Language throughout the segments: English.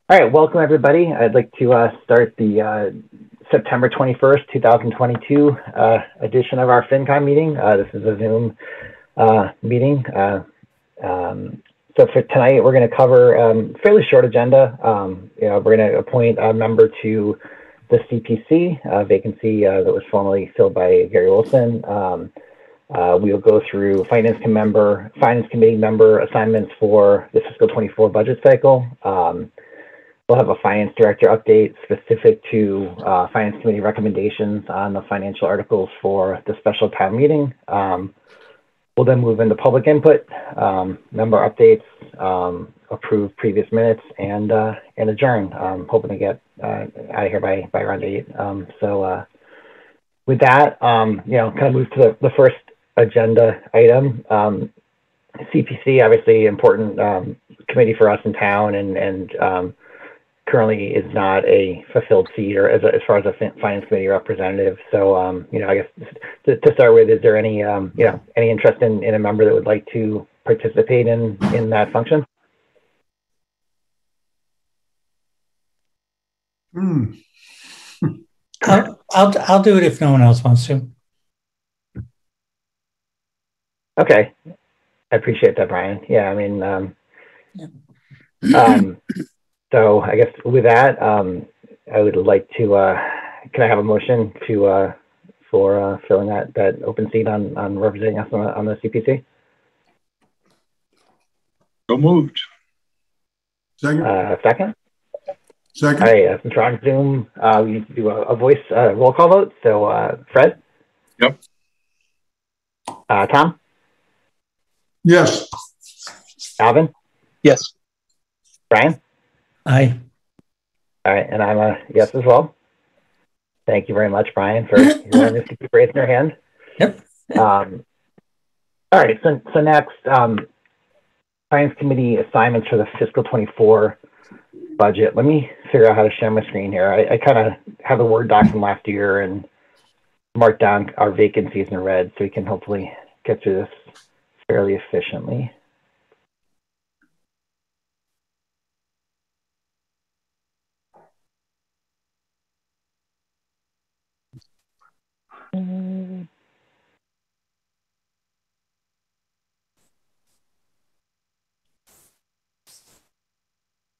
All right, welcome everybody. I'd like to start the September 21st, 2022 edition of our Fincom meeting. This is a Zoom meeting. So for tonight, we're going to cover fairly short agenda. We're going to appoint a member to the CPC, vacancy that was formerly filled by Gary Wilson. We'll go through finance committee member assignments for the fiscal 24 budget cycle. We'll have a finance director update specific to finance committee recommendations on the financial articles for the special town meeting. We'll then move into public input, member updates, approve previous minutes, and adjourn. Hoping to get out of here by around 8. So with that, kind of move to the first agenda item. CPC, obviously important committee for us in town, and currently is not a fulfilled seat or as far as a finance committee representative. So, I guess to start with, is there any, any interest in a member that would like to participate in that function? I'll do it if no one else wants to. Okay. I appreciate that, Brian. Yeah, I mean, so I guess with that, I would like to, can I have a motion to, for filling that open seat on representing us on the CPC? So moved. Second? Second? Second. All right, since we're on Zoom, we need to do a voice roll call vote. So Fred? Yep. Tom? Yes. Alvin? Yes. Brian? Aye. All right, and I'm a yes as well. Thank you very much, Brian, for raising your hand. Yep. All right, so next, Finance Committee assignments for the fiscal 24 budget. Let me figure out how to share my screen here. I kind of have a Word doc from last year and marked down our vacancies in red so we can hopefully get through this fairly efficiently.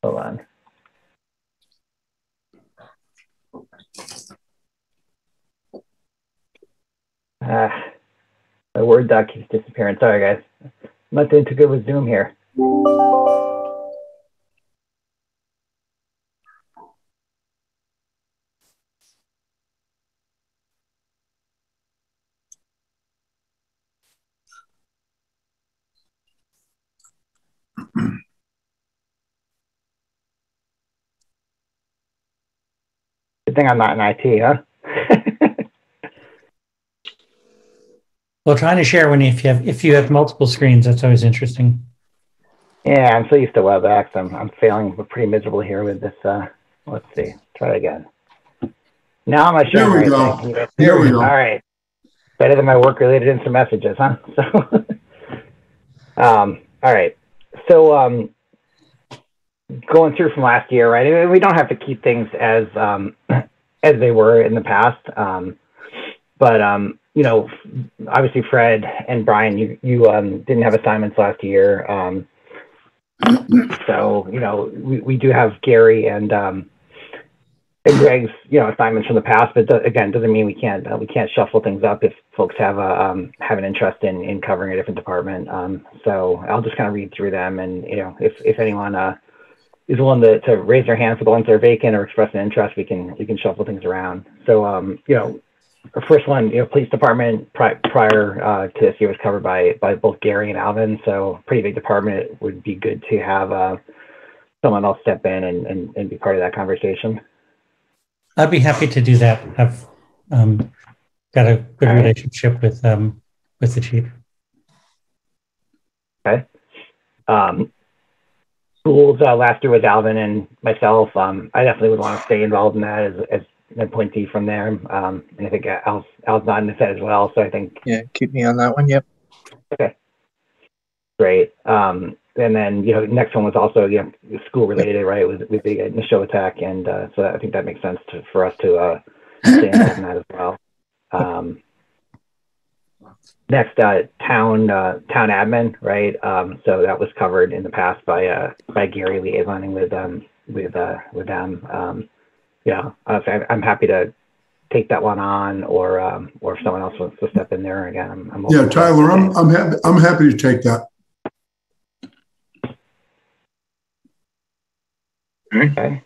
Hold on. My Word doc keeps disappearing. Sorry, guys. I'm not doing too good with Zoom here. Good thing I'm not in IT, huh? Well, trying to share if you have multiple screens, that's always interesting. Yeah, I'm so used to WebEx. I'm failing pretty miserably here with this. Let's see. Try it again. Now I'm sharing. Here we go. Here we go. All right. Better than my work-related instant messages, huh? So, all right. So, going through from last year, right? I mean, we don't have to keep things as they were in the past, but obviously Fred and Brian, you didn't have assignments last year, so we do have Gary and Greg's assignments from the past, but again, doesn't mean we can't shuffle things up if folks have an interest in covering a different department. So I'll just kind of read through them, and if anyone is willing to raise their hand for the ones that are vacant or express an interest, we can shuffle things around. So our first one, police department prior to this year was covered by both Gary and Alvin. So pretty big department. It would be good to have someone else step in and be part of that conversation. I'd be happy to do that. I've got a good relationship with the chief. Okay. Schools last year was Alvin and myself. I definitely would want to stay involved in that as an appointee from there. And I think Al's nodding his head as well. So I think keep me on that one. Yep. Okay. Great. and then, next one was also, school related, right? With the Neshoatak, and so I think that makes sense for us to stay involved in that as well. Next, town admin, right? So that was covered in the past by Gary liaisoning with them. I'm happy to take that one on, or if someone else wants to step in there again. I'm yeah, Tyler, I'm happy to take that. Okay.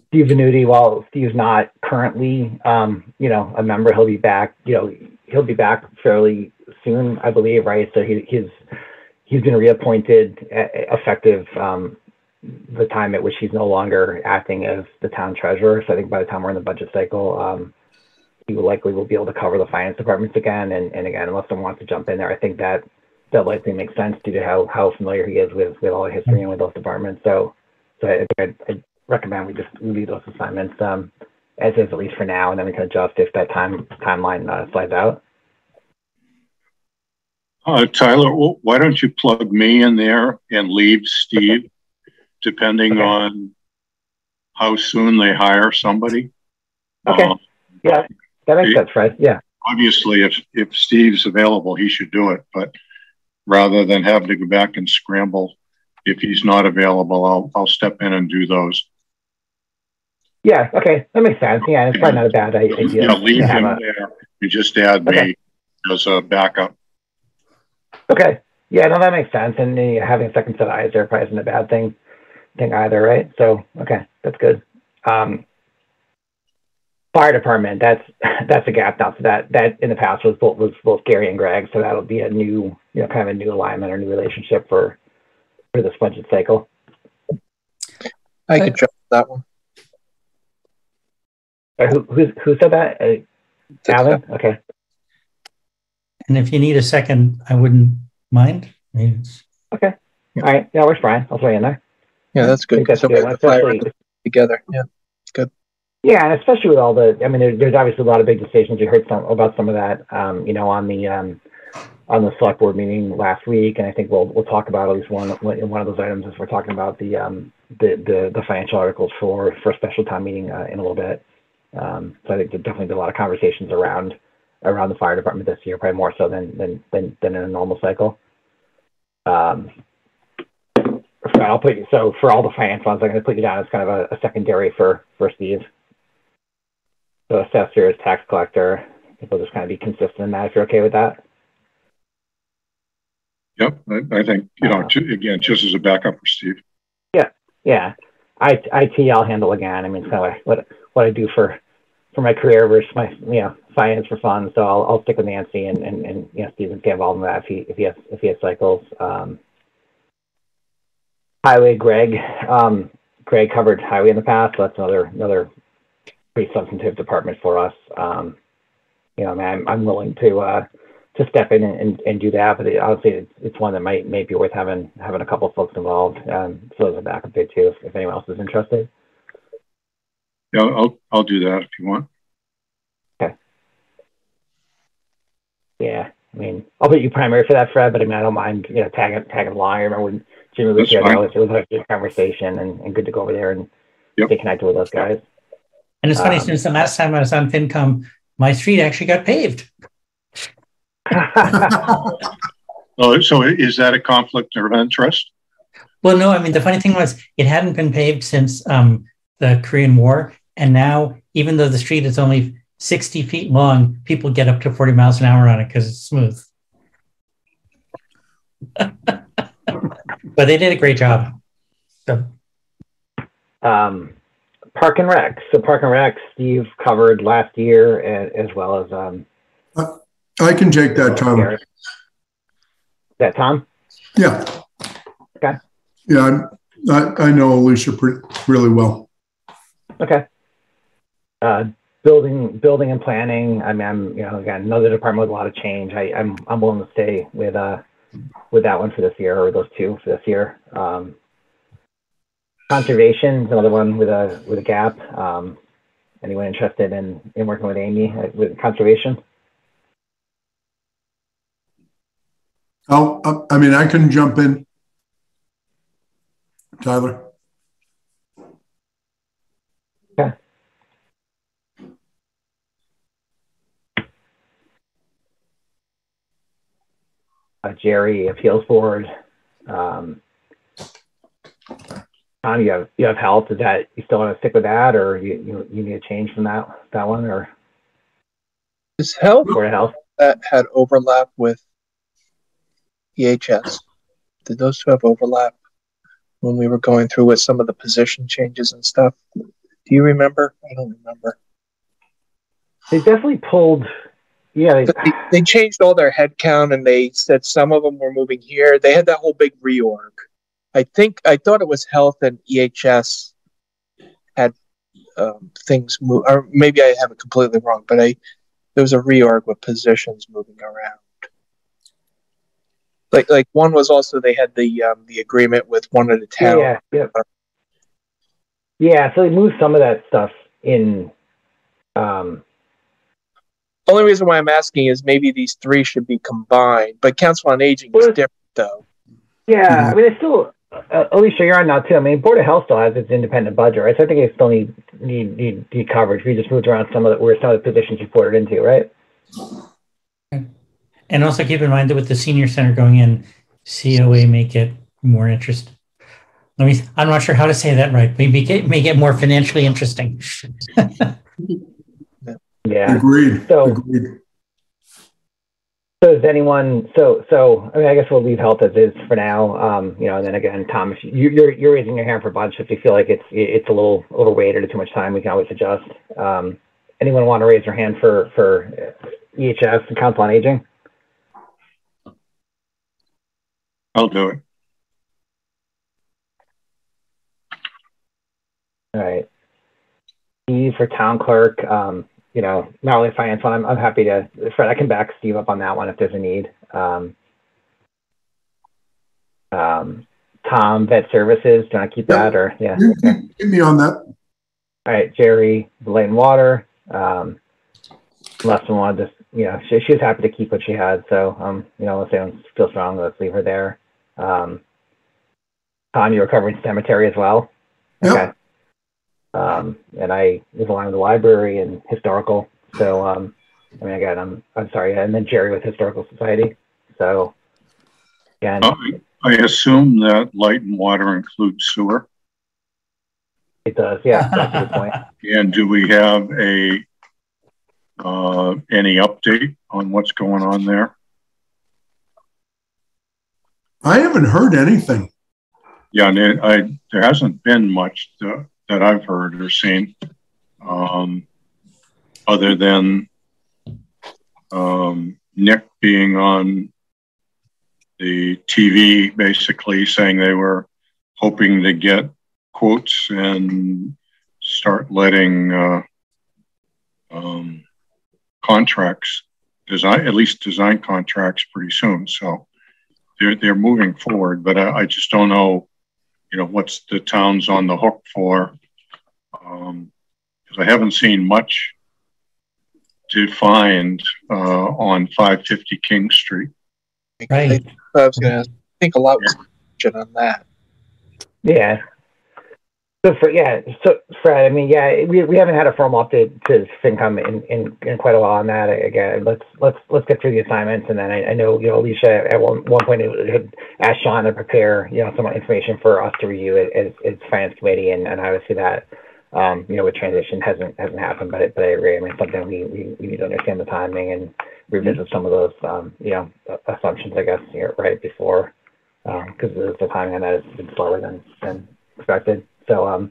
Steve Venuti, while Steve's not currently, a member, he'll be back. He'll be back fairly soon, I believe, right? So he's been reappointed effective the time at which he's no longer acting as the town treasurer. So I think by the time we're in the budget cycle, he will be able to cover the finance departments again. And again, unless someone wants to jump in there, I think that likely makes sense due to how familiar he is with all the history and with those departments. So I recommend we leave those assignments as is, at least for now, and then we can adjust if that timeline slides out. Tyler, why don't you plug me in there and leave Steve, depending on how soon they hire somebody? Okay. Yeah, that makes sense, Fred. Yeah. Obviously, if Steve's available, he should do it. But rather than having to go back and scramble, if he's not available, I'll step in and do those. Yeah. Okay, that makes sense. Yeah, it's probably not a bad idea. Yeah, leave him there. You just add me as a backup. Okay. Yeah, no, that makes sense. And having a second set of eyes there probably isn't a bad thing either, right? So, okay, that's good. Fire department, that's a gap now. So that in the past was both Gary and Greg. So that'll be a new, kind of a new alignment or new relationship for this budget cycle. I could try that one. Who said that? Alan? Okay. And if you need a second, I wouldn't mind. Okay. All right. Yeah, where's Brian? I'll throw you in there. Yeah, that's good. That's so good. we have the fire together. Yeah, good. Yeah, and especially with all the, there's obviously a lot of big decisions. You heard about some of that, on the select board meeting last week, and I think we'll talk about at least one of those items as we're talking about the financial articles for a special town meeting in a little bit. So I think there's definitely been a lot of conversations around the fire department this year, probably more so than in a normal cycle. I'll put you, so for all the finance ones, I'm going to put you down as kind of a secondary for Steve. So assessor is tax collector. I think we'll just kind of be consistent in that if you're okay with that. Yep, I think, again, just as a backup for Steve. Yeah. IT I'll handle again. It's kind of like what I do for my career versus my finance for fun. So I'll stick with Nancy and Steve can get involved in that if he has cycles. Highway, Greg covered highway in the past, so that's another pretty substantive department for us. I'm willing to step in and do that, but honestly, it's one that might be worth having a couple of folks involved. So as a backup there too, if anyone else is interested. Yeah, I'll do that if you want. Okay. Yeah, I'll put you primary for that, Fred. But I don't mind tagging along. I remember when Jimmy was here, it was a good conversation and good to go over there and stay connected with those guys. And it's funny, since the last time I was on Fincom, my street actually got paved. Oh, so is that a conflict of interest? Well, no, the funny thing was it hadn't been paved since the Korean War. And now, even though the street is only 60 feet long, people get up to 40 miles an hour on it because it's smooth. But they did a great job. So. Park and Rec. So Park and Rec, Steve covered last year, as well as I can take that, Tom. Is that Tom? Yeah. Okay. Yeah, I know Alicia really well. Okay. Building and planning. I'm again, another department with a lot of change. I'm willing to stay with that one for this year, or those two for this year. Conservation is another one with a gap. Anyone interested in working with Amy with conservation? I mean, I can jump in. Tyler. Yeah. Jerry, Appeals Board. Tom, you have health. Is that you still want to stick with that, or you need a change from that one, or Is health Board of Health that had overlap with EHS? Did those two have overlap when we were going through with some of the position changes and stuff? Do you remember? I don't remember. They definitely pulled. Yeah, they changed all their headcount, and they said some of them were moving here. They had that whole big reorg. I thought it was health and EHS had things move, or maybe I have it completely wrong. But there was a reorg with positions moving around. Like one was also they had the agreement with one of the towns. Yeah. So they moved some of that stuff in. Only reason why I'm asking is maybe these three should be combined, but Council on Aging is different, though. Yeah, I mean, it's still, Alicia, you're on now too. I mean, Board of Health still has its independent budget, right? So I think it still need coverage. We just moved around some of the positions you put it into, right? And also keep in mind that with the senior center going in, COA make it more interesting. I'm not sure how to say that right. Maybe make it more financially interesting. Yeah. Agreed. So does anyone? So I mean, I guess we'll leave health as is for now. And then again, Tom, if you're raising your hand for a bunch, if you feel like it's a little overweight or too much time, we can always adjust. Anyone want to raise their hand for EHS and Council on Aging? I'll do it. All right. Steve for Town Clerk. Not only finance one, I'm happy to, Fred, I can back Steve up on that one if there's a need. Tom, Vet Services, do you want to keep that or, yeah? Okay. Get me on that. All right, Jerry, Light and Water. Unless someone wanted to, she's happy to keep what she had. So, let's say I don't feel strong, let's leave her there. Tom, you were covering cemetery as well? Yep. Okay. And I was aligned with the library and historical. So, I mean, again, I'm sorry. And then Jerry with Historical Society. So, again. I assume that Light and Water includes sewer. It does, yeah. That's a good point. And do we have any update on what's going on there? I haven't heard anything. Yeah, there hasn't been much that I've heard or seen, other than Nick being on the TV, basically saying they were hoping to get quotes and start letting contracts, at least design contracts pretty soon. So they're moving forward, but I just don't know, what's the town's on the hook for, because I haven't seen much to find on 550 King Street. Right. I was going to ask, I think a lot was on that. Yeah. So Fred, I mean, yeah, we haven't had a formal update to Fincom in quite a while on that. Again, let's get through the assignments, and then I know Alicia at one point had asked Sean to prepare some information for us to review it as finance committee, and obviously that with transition hasn't happened, but I agree. I mean, something we need to understand the timing and revisit some of those assumptions, I guess, right before because the timing on that has been slower than expected. So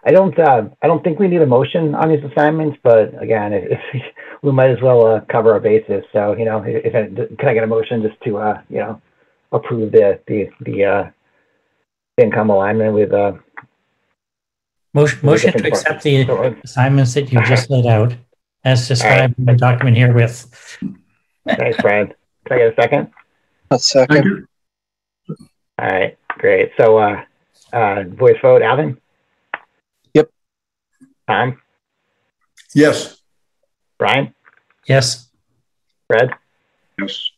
I don't think we need a motion on these assignments, but again, if we might as well cover our bases. So can I get a motion just to approve the income alignment with motion to accept the assignments that you just laid out as described in the document here with. Thanks, Fred. Can I get a second? A second. All right, great. So voice vote, Alvin? Yep. Tom? Yes. Brian? Yes. Fred? Yes.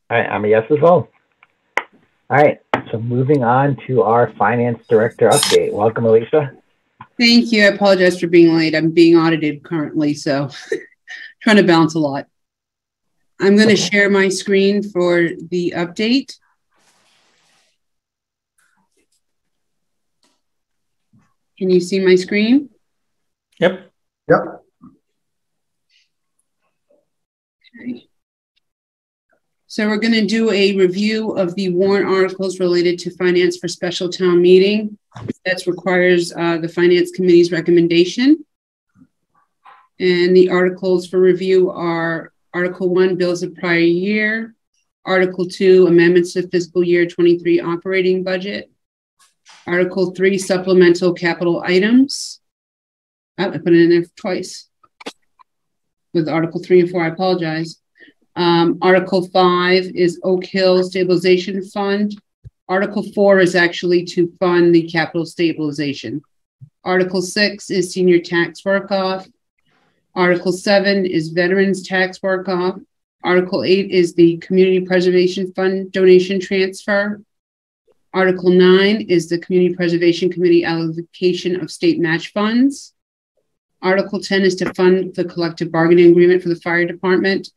All right, I'm a yes as well. All right, so moving on to our finance director update. Welcome, Alicia. Thank you. I apologize for being late. I'm being audited currently, so trying to balance a lot. I'm going to share my screen for the update. Can you see my screen? Yep. Yep. Okay. So we're going to do a review of the warrant articles related to finance for special town meeting. That requires the finance committee's recommendation. And the articles for review are Article 1, bills of prior year. Article 2, amendments to fiscal year 23 operating budget. Article 3, supplemental capital items. Oh, I put it in there twice. With Article 3 and 4, I apologize. Article 5 is Oak Hill Stabilization Fund. Article 4 is actually to fund the capital stabilization. Article 6 is senior tax work-off. Article 7 is veterans tax work-off. Article 8 is the Community Preservation Fund donation transfer. Article 9 is the Community Preservation Committee allocation of state match funds. Article 10 is to fund the collective bargaining agreement for the fire department.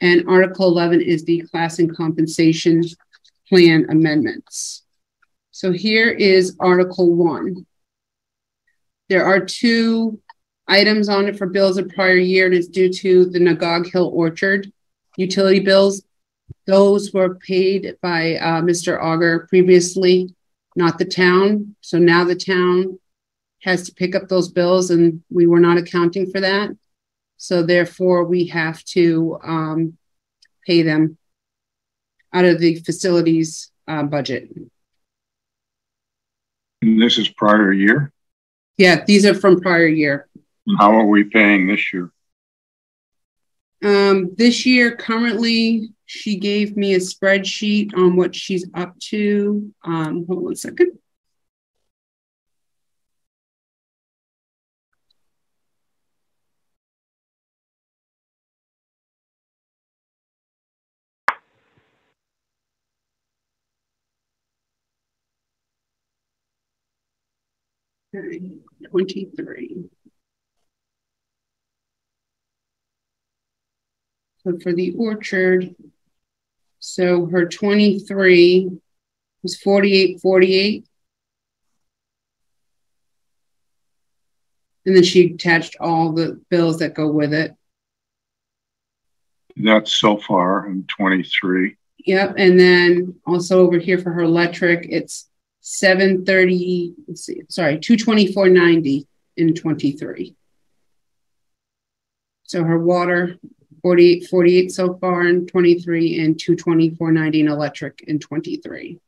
And Article 11 is the class and compensation plan amendments. So here is Article 1. There are 2 items on it for bills of prior year, and it's due to the Nagog Hill Orchard utility bills. Those were paid by Mr. Auger previously, not the town. So now the town has to pick up those bills, and we were not accounting for that. So therefore, we have to pay them out of the facilities budget. And this is prior year? Yeah, these are from prior year. How are we paying this year? This year, currently, she gave me a spreadsheet on what she's up to. Hold on one second. Okay, 23. So for the orchard, so her 23 was 48.48. And then she attached all the bills that go with it. That's so far in 23. Yep. And then also over here for her electric, it's 730, let's see, sorry, 224.90 in 23. So her water, 48.48 so far in 23, and 224.90 in electric in 23.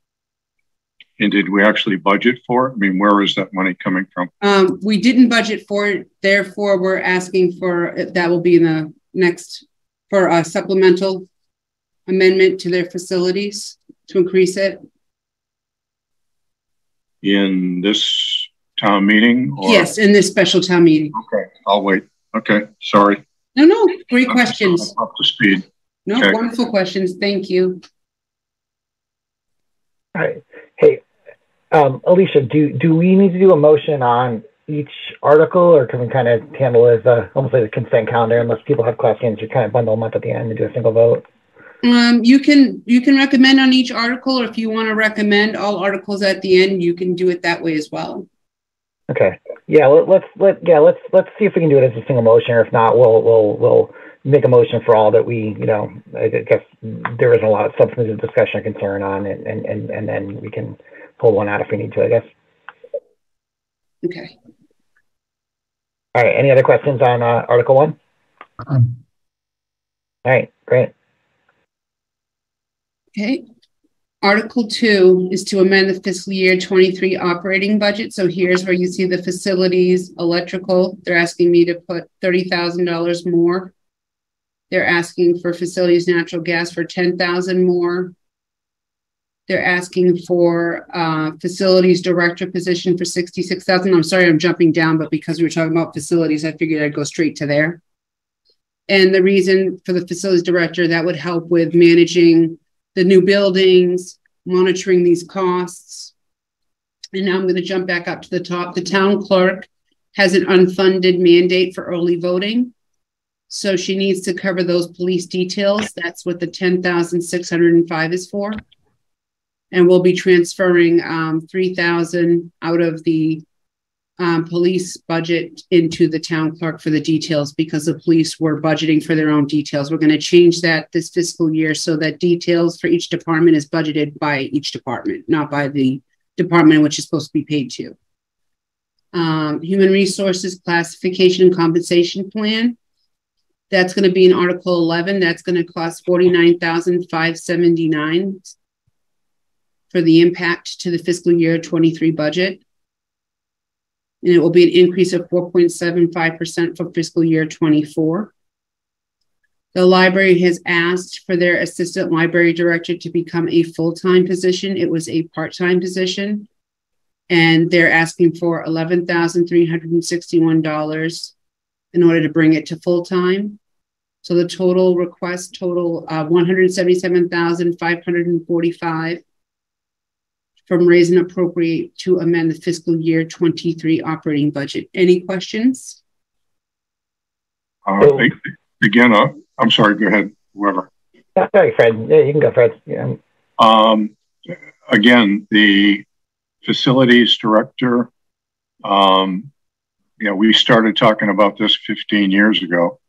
And did we actually budget for it? I mean, where is that money coming from? We didn't budget for it. Therefore, we're asking for, that will be in the next, for a supplemental amendment to their facilities to increase it. In this town meeting? Or? Yes, in this special town meeting. Okay, I'll wait. Okay, sorry. No, great questions. Up to speed. No, okay. Wonderful questions. Thank you. All right. Hey, Alicia, do we need to do a motion on each article, or can we kind of handle it as almost like a consent calendar, unless people have questions, you kind of bundle them up at the end and do a single vote? You can recommend on each article, or if you want to recommend all articles at the end, you can do it that way as well. Okay. Yeah. Let's see if we can do it as a single motion, or if not, we'll make a motion for all that we, I guess there isn't a lot of substantive discussion or concern on, and then we can pull one out if we need to, I guess. Okay. All right. Any other questions on Article 1? All right. Great. Okay. Article 2 is to amend the fiscal year 23 operating budget. So here's where you see the facilities, electrical. They're asking me to put $30,000 more. They're asking for facilities natural gas for $10,000 more. They're asking for facilities director position for $66,000. I'm sorry, I'm jumping down, but because we were talking about facilities, I figured I'd go straight to there. And the reason for the facilities director, that would help with managing the new buildings, monitoring these costs. And now I'm going to jump back up to the top. The town clerk has an unfunded mandate for early voting. So she needs to cover those police details. That's what the 10,605 is for. And we'll be transferring 3,000 out of the police budget into the town clerk for the details, because the police were budgeting for their own details. We're going to change that this fiscal year so that details for each department is budgeted by each department, not by the department which is supposed to be paid to. Human Resources Classification and Compensation Plan. That's going to be in Article 11. That's going to cost $49,579 for the impact to the fiscal year 23 budget. And it will be an increase of 4.75% for fiscal year 24. The library has asked for their assistant library director to become a full-time position. It was a part-time position. And they're asking for $11,361 in order to bring it to full-time. So the total request total $177,545 from raise and appropriate to amend the fiscal year 23 operating budget. Any questions? Again, I'm sorry, go ahead, whoever. Sorry, Fred. Yeah, you can go, Fred. Yeah. Again, the facilities director, we started talking about this 15 years ago.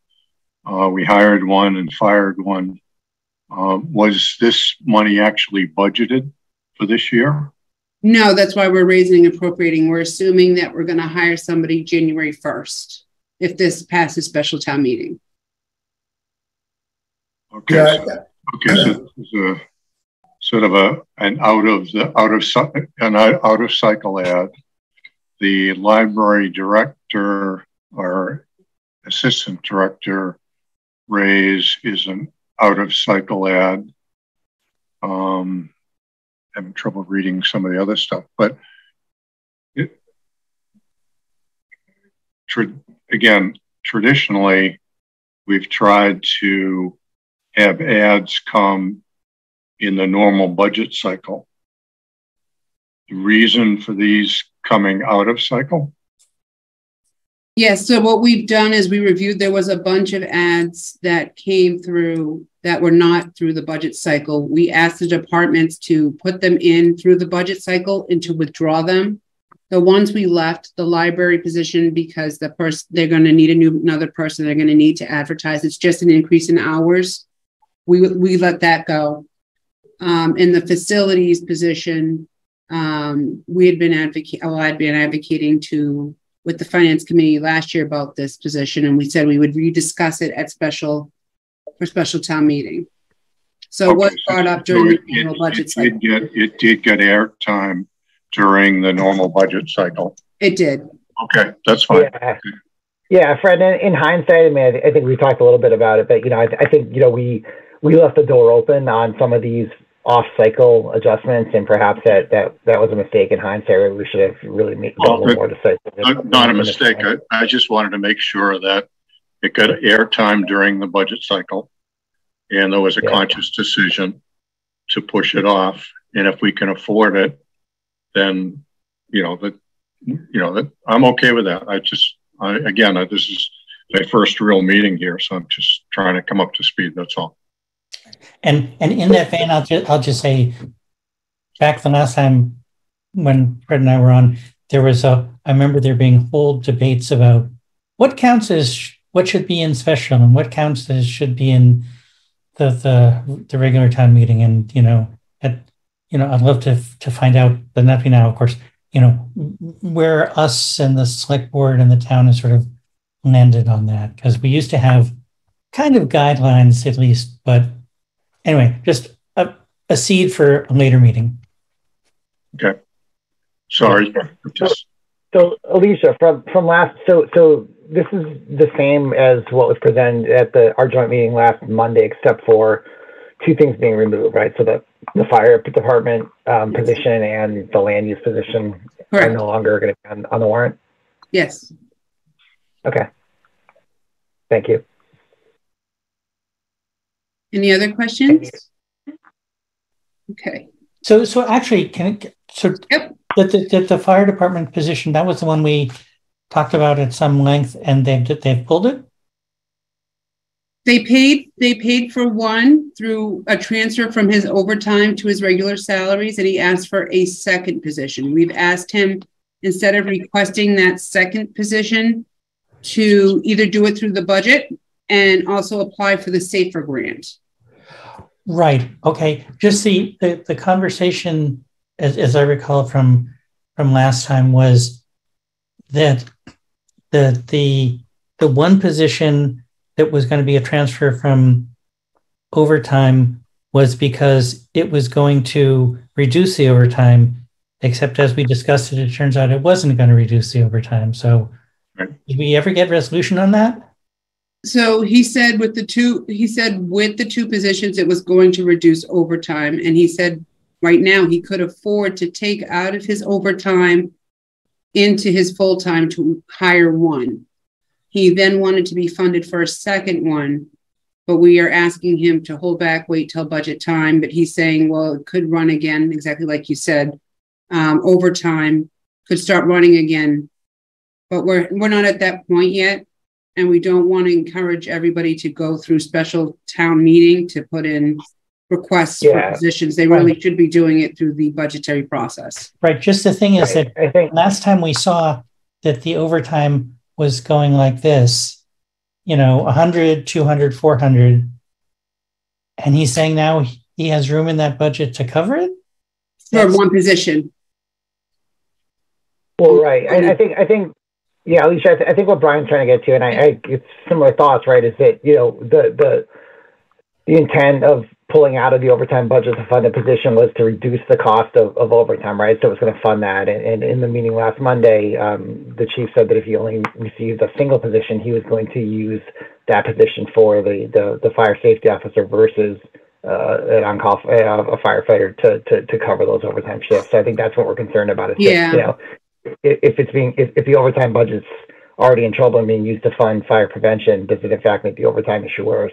We hired one and fired one. Was this money actually budgeted for this year? No, that's why we're raising and appropriating. We're assuming that we're going to hire somebody January 1st if this passes special town meeting. Okay. Yeah. So this is a sort of an out of cycle ad. The library director or assistant director raise is an out of cycle ad. Having trouble reading some of the other stuff, but traditionally, we've tried to have ads come in the normal budget cycle. The reason for these coming out of cycle? Yes, so what we've done is we reviewed, there was a bunch of ads that came through that were not through the budget cycle. We asked the departments to put them in through the budget cycle and to withdraw them. The ones we left, the library position, because the person, they're going to need another person, they're going to need to advertise. It's just an increase in hours. We let that go. In the facilities position, I'd been advocating with the finance committee last year about this position, and we said we would rediscuss it at special town meeting. So it was brought up during the annual budget cycle. It did get airtime during the normal budget cycle. It did. Okay, that's fine. Yeah, Fred, in hindsight, I mean, I think we talked a little bit about it, but, I think, we left the door open on some of these off-cycle adjustments, and perhaps that was a mistake in hindsight. We should have really made a little more decisive. Not a mistake. I just wanted to make sure that it got airtime during the budget cycle, and there was a conscious decision to push it off. And if we can afford it, then that I'm okay with that. This is my first real meeting here, so I'm just trying to come up to speed. That's all. And in that vein, I'll just say, back the last time when Fred and I were on, I remember there being whole debates about what counts as what should be in special and what counts as should be in the regular town meeting. And I'd love to find out, but not now, of course, where us and the select board and the town has sort of landed on that, because we used to have kind of guidelines at least, but anyway, just a seed for a later meeting. Okay. Sorry. So Alicia, from last, so this is the same as what was presented at our joint meeting last Monday, except for two things being removed, right? So the fire department position and the land use position are no longer going to be on the warrant? Yes. Okay. Thank you. Any other questions? Okay. So actually, Yep. the fire department position, that was the one we talked about at some length, and they've pulled it? They paid for one through a transfer from his overtime to his regular salaries, and he asked for a second position. We've asked him, instead of requesting that second position, to either do it through the budget and also apply for the SAFER grant. Right. Okay. Just the conversation, as I recall from last time, was that the one position that was going to be a transfer from overtime was because it was going to reduce the overtime, except as we discussed it turns out it wasn't going to reduce the overtime. So did we ever get resolution on that? So he said with the two positions, it was going to reduce overtime. And he said right now he could afford to take out of his overtime into his full-time to hire one. He then wanted to be funded for a second one, but we are asking him to hold back, wait till budget time. But he's saying, well, it could run again, exactly like you said. Overtime could start running again, but we're not at that point yet. And we don't want to encourage everybody to go through special town meeting to put in requests for positions. They really should be doing it through the budgetary process. Right. Just the thing is that I think last time we saw that the overtime was going like this, 100, 200, 400. And he's saying now he has room in that budget to cover it? For one position. Well, right. I think, yeah, Alicia, I think what Brian's trying to get to, and it's similar thoughts, right, is that, the intent of pulling out of the overtime budget to fund a position was to reduce the cost of overtime, right? So it was going to fund that. And in the meeting last Monday, the chief said that if he only received a single position, he was going to use that position for the fire safety officer versus an on-call a firefighter to cover those overtime shifts. So I think that's what we're concerned about. Is that, if the overtime budget's already in trouble and being used to fund fire prevention, does it in fact make the overtime issue worse?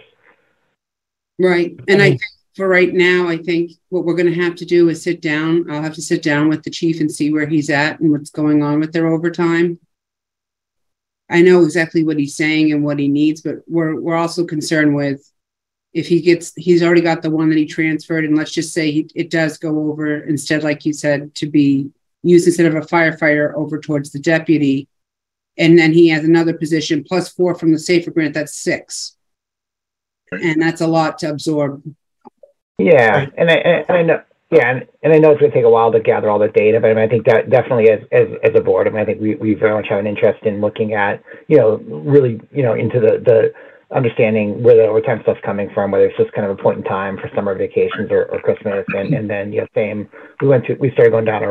Right. And I think for right now, I think what we're going to have to do is sit down. I'll have to sit down with the chief and see where he's at and what's going on with their overtime. I know exactly what he's saying and what he needs, but we're also concerned with if he's already got the one that he transferred, and let's just say it does go over instead, like you said, to be used instead of a firefighter over towards the deputy. And then he has another position plus 4 from the SAFER grant, that's 6. And that's a lot to absorb. Yeah, and I know. Yeah, and I know it's going to take a while to gather all the data, but I think that definitely, as a board, I think we very much have an interest in looking at, really, into the understanding where the overtime stuff's coming from, whether it's just kind of a point in time for summer vacations or Christmas, and then we started going down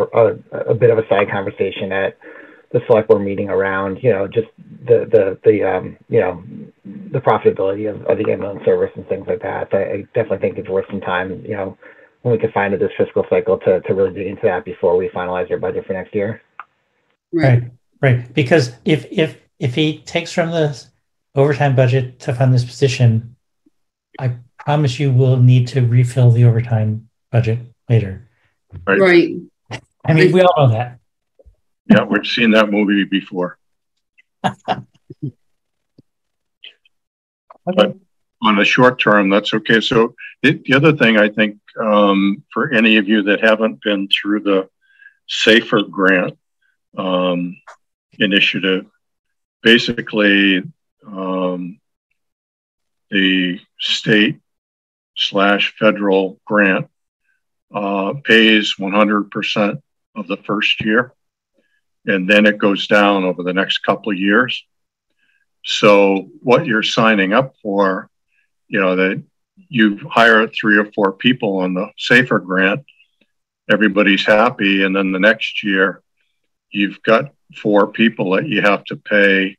a bit of a side conversation at the select board meeting around, just the profitability of the ambulance service and things like that. So I definitely think it's worth some time, when we can find it this fiscal cycle to really dig into that before we finalize our budget for next year. Right. Because if he takes from the overtime budget to fund this position, I promise you we'll need to refill the overtime budget later. Right. I mean, we all know that. Yeah, we've seen that movie before. But on the short term, that's okay. So the other thing I think, for any of you that haven't been through the SAFER grant initiative, basically the state/federal grant pays 100% of the first year, and then it goes down over the next couple of years. So what you're signing up for, that you hire 3 or 4 people on the SAFER grant, everybody's happy, and then the next year you've got 4 people that you have to pay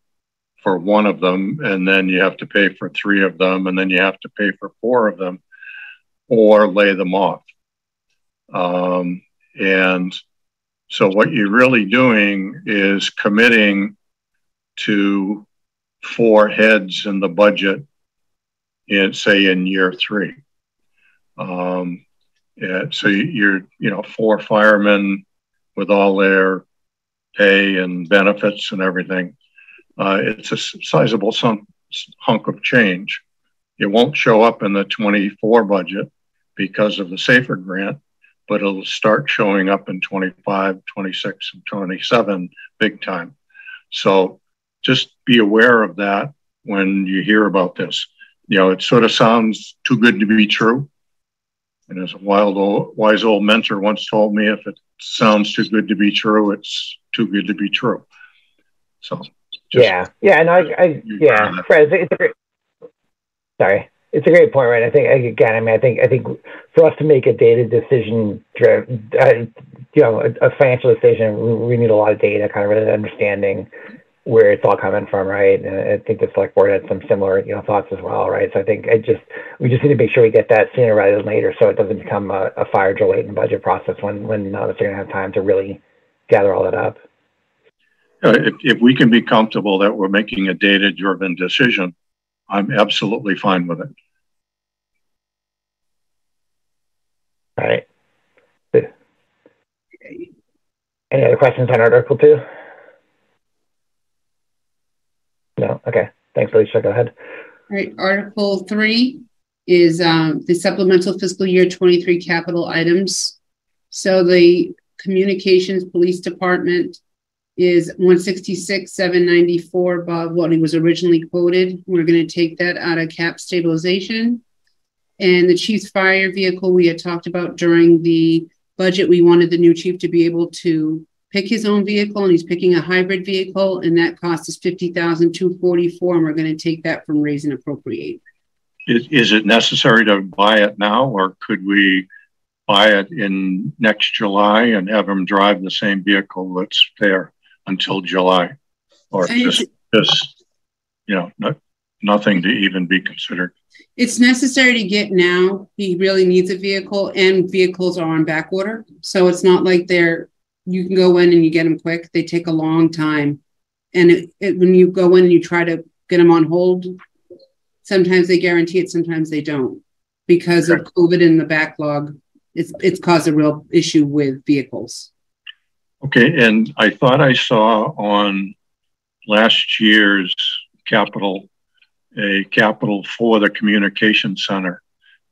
for 1 of them, and then you have to pay for 3 of them, and then you have to pay for 4 of them, or lay them off. And so what you're really doing is committing to 4 heads in the budget in, say, in year 3. So you're, 4 firemen with all their pay and benefits and everything. It's a sizable hunk of change. It won't show up in the 24 budget because of the SAFER grant, but it'll start showing up in 25, 26, and 27 big time. So just be aware of that when you hear about this. It sort of sounds too good to be true. And as a wise old mentor once told me, if it sounds too good to be true, it's too good to be true. So yeah, Fred, it's a great, sorry, it's a great point, right? I think I think for us to make a data decision, a financial decision, we need a lot of data, kind of really understanding where it's all coming from, right? And I think the select board had some similar, thoughts as well, right? So I think we just need to make sure we get that sooner rather than later, so it doesn't become a fire drill late in the budget process when none of us are going to have time to really gather all that up. If we can be comfortable that we're making a data-driven decision, I'm absolutely fine with it. All right. Any other questions on Article 2? No? Okay. Thanks, Alicia. Go ahead. All right. Article 3 is the supplemental fiscal year 23 capital items. So the Communications Police Department is 166,794 above what it was originally quoted. We're going to take that out of cap stabilization. And the chief's fire vehicle, we had talked about during the budget, we wanted the new chief to be able to pick his own vehicle, and he's picking a hybrid vehicle, and that cost is $50,244, and we're going to take that from raise and appropriate. Is it necessary to buy it now, or could we buy it in next July and have him drive the same vehicle that's there until July, or just nothing to even be considered? It's necessary to get now. He really needs a vehicle, and vehicles are on back order. So it's not like you can go in and you get them quick. They take a long time. And when you go in and you try to get them on hold, sometimes they guarantee it, sometimes they don't. Because of COVID and the backlog, it's caused a real issue with vehicles. Okay, and I thought I saw on last year's a capital for the communication center.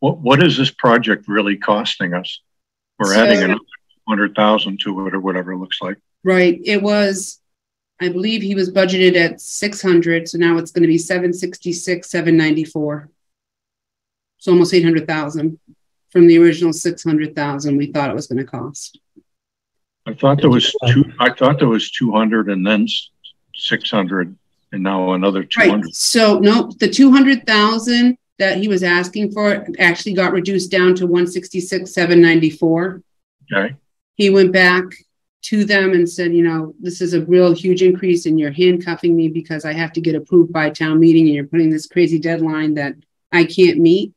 What is this project really costing us? We're adding another 100,000 to it, or whatever it looks like. Right. It was, I believe he was budgeted at 600, so now it's going to be 766, 794. So almost 800,000 from the original 600,000 we thought it was going to cost. I thought there was 200 and then 600. And now another 200. Right. So no, the 200,000 that he was asking for actually got reduced down to 166, 794. Okay. He went back to them and said, this is a real huge increase, and you're handcuffing me because I have to get approved by town meeting, and you're putting this crazy deadline that I can't meet.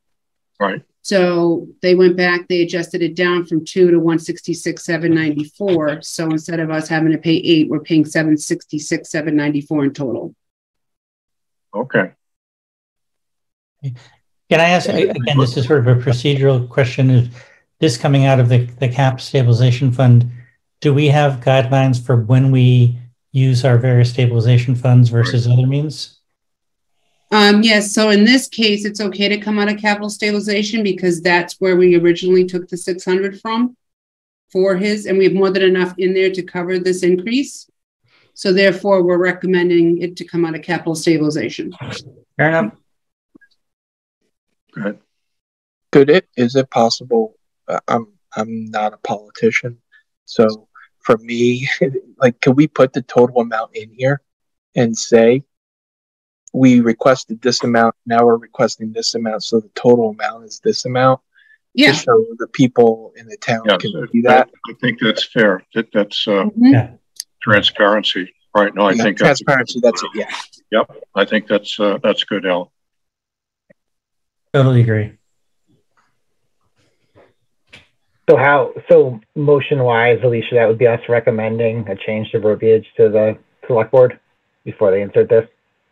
Right. So they went back, they adjusted it down from 2 to 166, 794. So instead of us having to pay 8, we're paying 766, 794 in total. Okay. Can I ask, again, this is sort of a procedural question. Is this coming out of the cap stabilization fund? Do we have guidelines for when we use our various stabilization funds versus other means? Yes. So in this case, it's okay to come out of capital stabilization because that's where we originally took the 600 from for his, and we have more than enough in there to cover this increase. So therefore, we're recommending it to come out of capital stabilization. Fair enough. Good. Is it possible? I'm not a politician, so for me, can we put the total amount in here and say we requested this amount, now we're requesting this amount, so the total amount is this amount? Yeah. Just so the people in the town can see that. I think that's fair. That's transparency, right? No, I think transparency. That's it. Yeah. Yep. I think that's good, Al. Totally agree. So motion-wise, Alicia, that would be us recommending a change to verbiage to the select board before they insert this?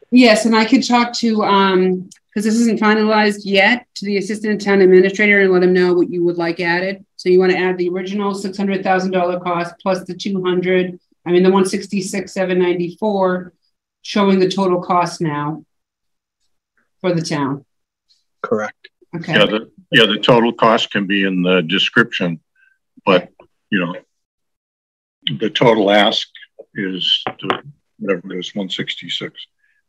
Yes, and I could talk to because this isn't finalized yet, to the assistant town administrator and let him know what you would like added. So you want to add the original $600,000 cost plus the 200, the 166,794, showing the total cost now for the town. Correct. Okay. Yeah, the total cost can be in the description, but the total ask is whatever it is, 166,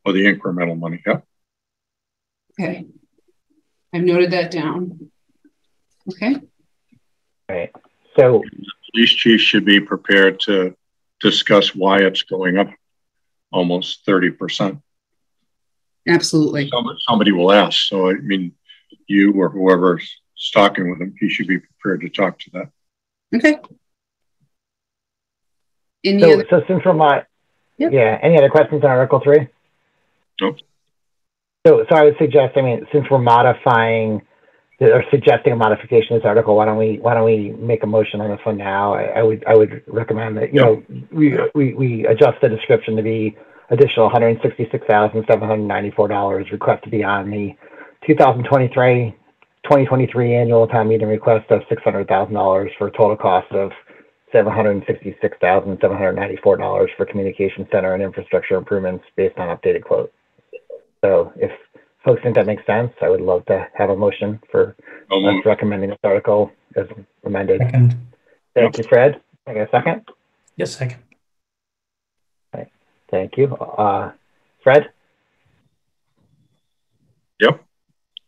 or the incremental money. Yeah. Okay. I've noted that down. Okay. All right. So the police chief should be prepared to discuss why it's going up almost 30%. Absolutely. Somebody will ask. So, you or whoever's talking with him, he should be prepared to talk to that. Okay. So since we're any other questions on Article 3? Nope. So I would suggest, since we're modifying or suggesting a modification of this article, why don't we make a motion on this one now? I would recommend that we adjust the description to be additional $166,794 request to be on the 2023 annual town meeting request of $600,000 for a total cost of $766,794 for communication center and infrastructure improvements based on updated quote. So if folks think that makes sense, I would love to have a motion for us recommending this article as amended. Second. Thank you, Fred. I got a second? Yes, second. Right. Thank you. Fred? Yep.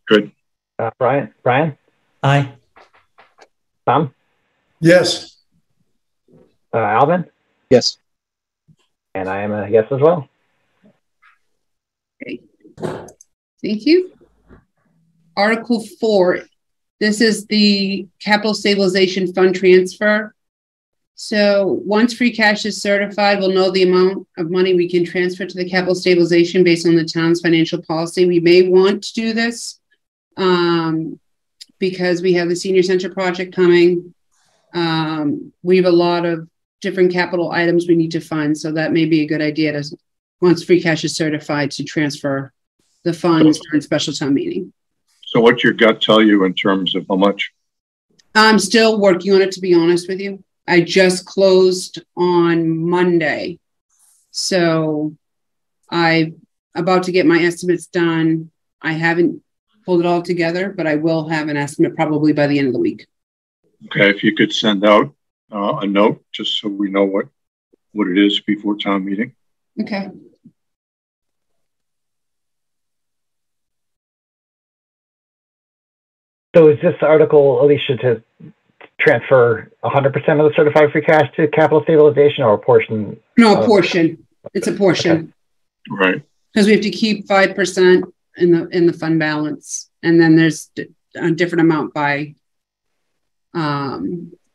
Good. Brian? Aye. Tom? Yes. Alvin? Yes. And I am a yes as well. Okay. Thank you. Article 4. This is the capital stabilization fund transfer. So once free cash is certified, we'll know the amount of money we can transfer to the capital stabilization based on the town's financial policy. We may want to do this because we have the senior center project coming. We have a lot of different capital items we need to fund. So that may be a good idea to, once free cash is certified, to transfer the funds during special town meeting. So what's your gut tell you in terms of how much? I'm still working on it, to be honest with you. I just closed on Monday. So I'm about to get my estimates done. I haven't pulled it all together, but I will have an estimate probably by the end of the week. Okay, if you could send out a note just so we know what it is before town meeting. Okay. So is this article, Alicia, to transfer 100% of the certified free cash to capital stabilization or a portion? No, a portion. It's a portion. Okay. Right. Because we have to keep 5% in the fund balance. And then there's a different amount by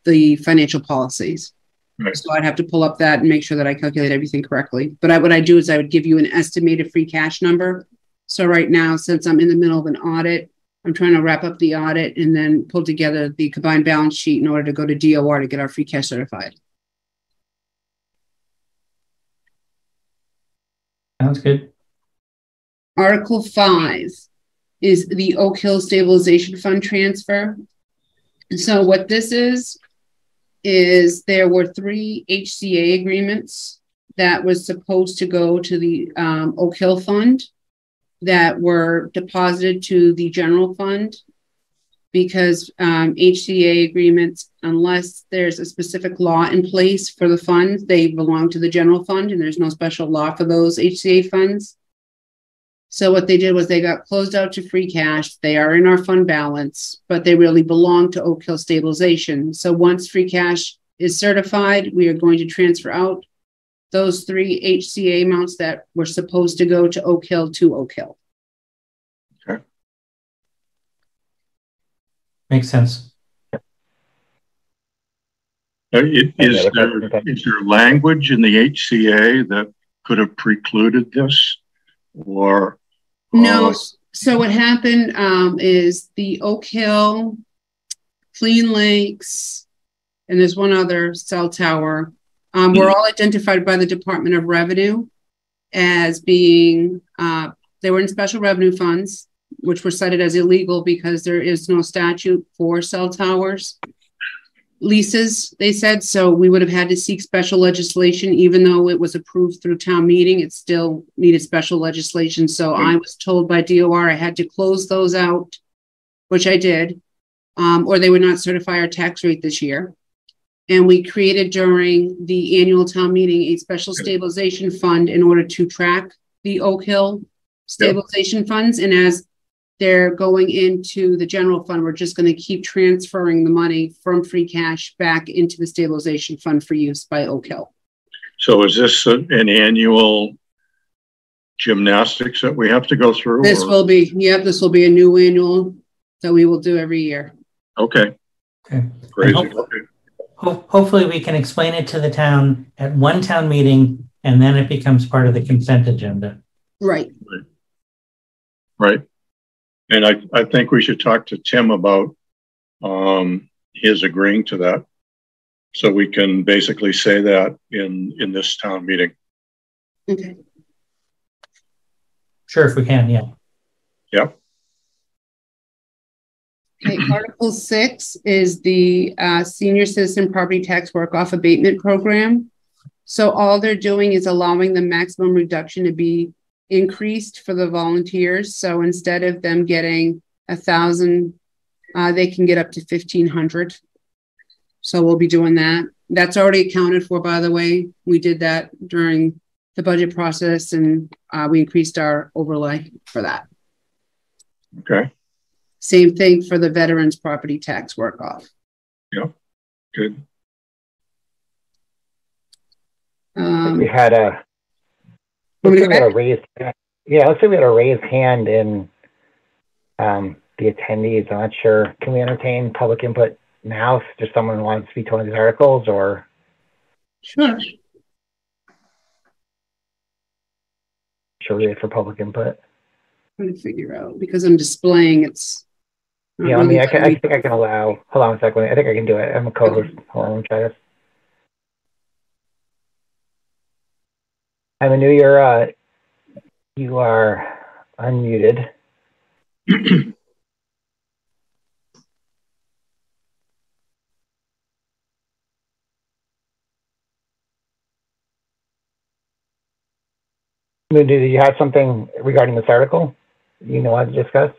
the financial policies. Right. So I'd have to pull up that and make sure that I calculate everything correctly. But what I do is I would give you an estimated free cash number. So right now, since I'm in the middle of an audit, I'm trying to wrap up the audit and then pull together the combined balance sheet in order to go to DOR to get our free cash certified. Sounds good. Article 5 is the Oak Hill Stabilization Fund transfer. And so what this is there were 3 HCA agreements that was supposed to go to the Oak Hill Fund that were deposited to the general fund because HCA agreements, unless there's a specific law in place for the fund, they belong to the general fund and there's no special law for those HCA funds. So what they did was they got closed out to free cash. They are in our fund balance, but they really belong to Oak Hill Stabilization. So once free cash is certified, we are going to transfer out those 3 HCA amounts that were supposed to go to Oak Hill. Okay. Makes sense. Is there language in the HCA that could have precluded this, or? No. So what happened is the Oak Hill, Clean Lakes, and there's one other cell tower. Were all identified by the Department of Revenue as being, they were in special revenue funds. which were cited as illegal because there is no statute for cell towers leases, they said. So we would have had to seek special legislation, even though it was approved through town meeting, it still needed special legislation. So I was told by DOR I had to close those out, which I did, or they would not certify our tax rate this year. And we created during the annual town meeting a special stabilization fund in order to track the Oak Hill stabilization funds. And as they're going into the general fund, we're just going to keep transferring the money from free cash back into the stabilization fund for use by Oak Hill. So is this an annual gymnastics that we have to go through? This will be, yep, this will be a new annual that we will do every year. Okay. Okay. Crazy. Hopefully we can explain it to the town at one town meeting, and then it becomes part of the consent agenda. Right. Right. And I think we should talk to Tim about his agreeing to that, so we can basically say that in this town meeting. Okay. Sure, if we can, yeah. Yep. Okay, Article 6 is the Senior Citizen Property Tax Work-Off Abatement Program. So all they're doing is allowing the maximum reduction to be increased for the volunteers. So instead of them getting 1,000, they can get up to 1,500. So we'll be doing that. That's already accounted for, by the way. We did that during the budget process, and we increased our overlay for that. Okay. Same thing for the veterans property tax work-off. Yep. Good. We had a raised, yeah, let's say we had a raised hand in the attendees. I'm not sure. Can we entertain public input now? If there's someone who wants to speak to one of these articles, or? Sure. Should we wait for public input? I'm trying to figure out, because I'm displaying it's. Yeah, I mean, I think I can allow, hold on a second. I think I can do it. I'm a co-host. Okay. Hold on, let me try this. I'm a new, you are unmuted. Did you have something regarding this article you want to discuss?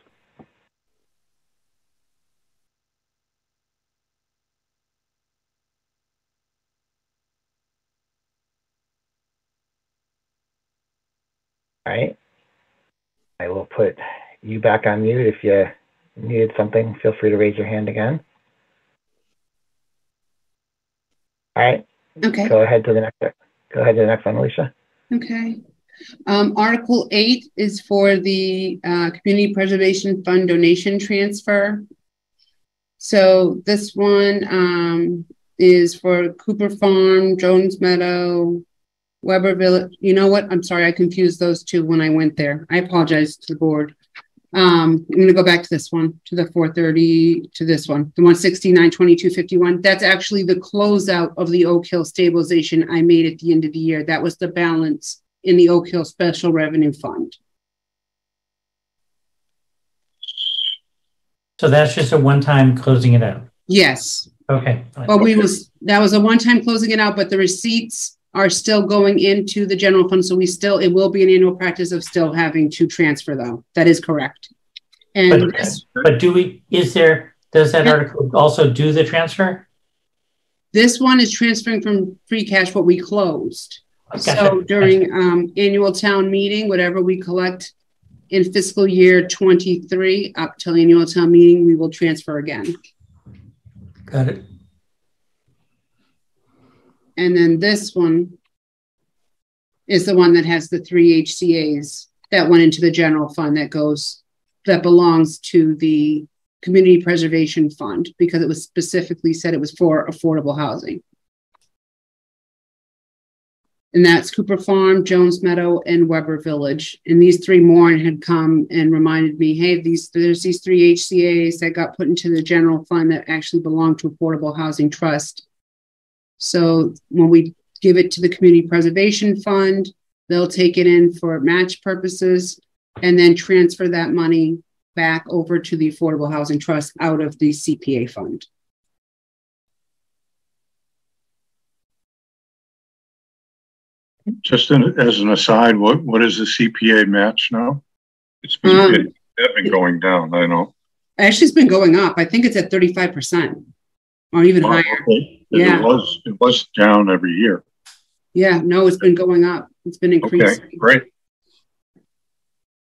All right. I will put you back on mute. If you needed something, feel free to raise your hand again. All right. Okay. Go ahead to the next. Go ahead to the next one, Alicia. Okay. Article 8 is for the Community Preservation Fund donation transfer. So this one is for Cooper Farm, Jones Meadow, Weber Village. You know what? I'm sorry, I confused those two when I went there. I apologize to the board. I'm going to go back to this one, to the 430, to this one, the 169, 2251. That's actually the closeout of the Oak Hill stabilization I made at the end of the year. That was the balance in the Oak Hill Special Revenue Fund. So that's just a one-time closing it out? Yes. Okay. But that was a one-time closing it out, but the receipts are still going into the general fund. So it will be an annual practice of still having to transfer though. That is correct. And does that article also do the transfer? This one is transferring from free cash what we closed. Gotcha. So during annual town meeting, whatever we collect in fiscal year 23 up till annual town meeting, we will transfer again. Got it. And then this one is the one that has the 3 HCAs that went into the general fund that belongs to the Community Preservation Fund, because it was specifically said it was for affordable housing. And that's Cooper Farm, Jones Meadow, and Weber Village. And these three more had come and reminded me, hey, there's these 3 HCAs that got put into the general fund that actually belong to Affordable Housing Trust. So when we give it to the Community Preservation Fund, they'll take it in for match purposes and then transfer that money back over to the Affordable Housing Trust out of the CPA fund. Just as an aside, what is the CPA match now? It's been going down, I know. Actually, it's been going up. I think it's at 35% or even higher. Okay. Yeah. It was down every year. Yeah, no, it's been going up. It's been increasing. Okay, great.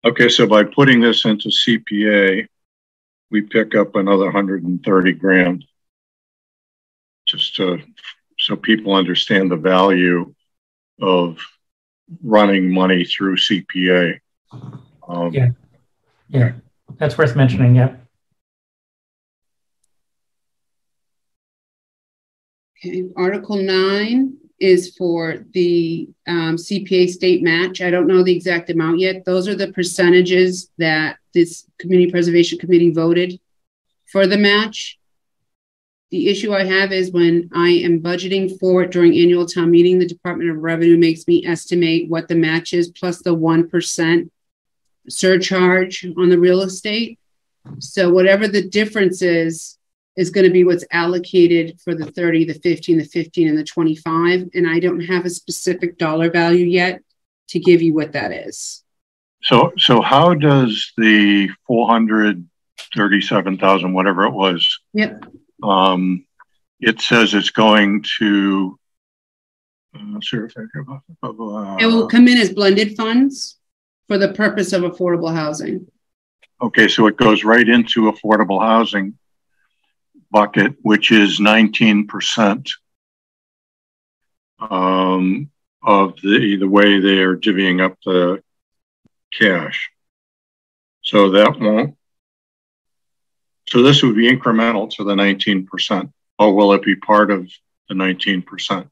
Okay, so by putting this into CPA, we pick up another 130 grand. Just so people understand the value of running money through CPA. Yeah, that's worth mentioning. Yeah. Okay, Article 9 is for the CPA state match. I don't know the exact amount yet. Those are the percentages that this Community Preservation Committee voted for the match. The issue I have is when I am budgeting for it during annual town meeting, the Department of Revenue makes me estimate what the match is plus the 1% surcharge on the real estate. So whatever the difference is going to be what's allocated for the 30, the 15, the 15, and the 25. And I don't have a specific dollar value yet to give you what that is. So how does the 437,000, whatever it was, yep. It says it's going to, it will come in as blended funds for the purpose of affordable housing. Okay, so it goes right into affordable housing bucket, which is 19% of the way they are divvying up the cash. So that won't. So this would be incremental to the 19%, or will it be part of the 19%?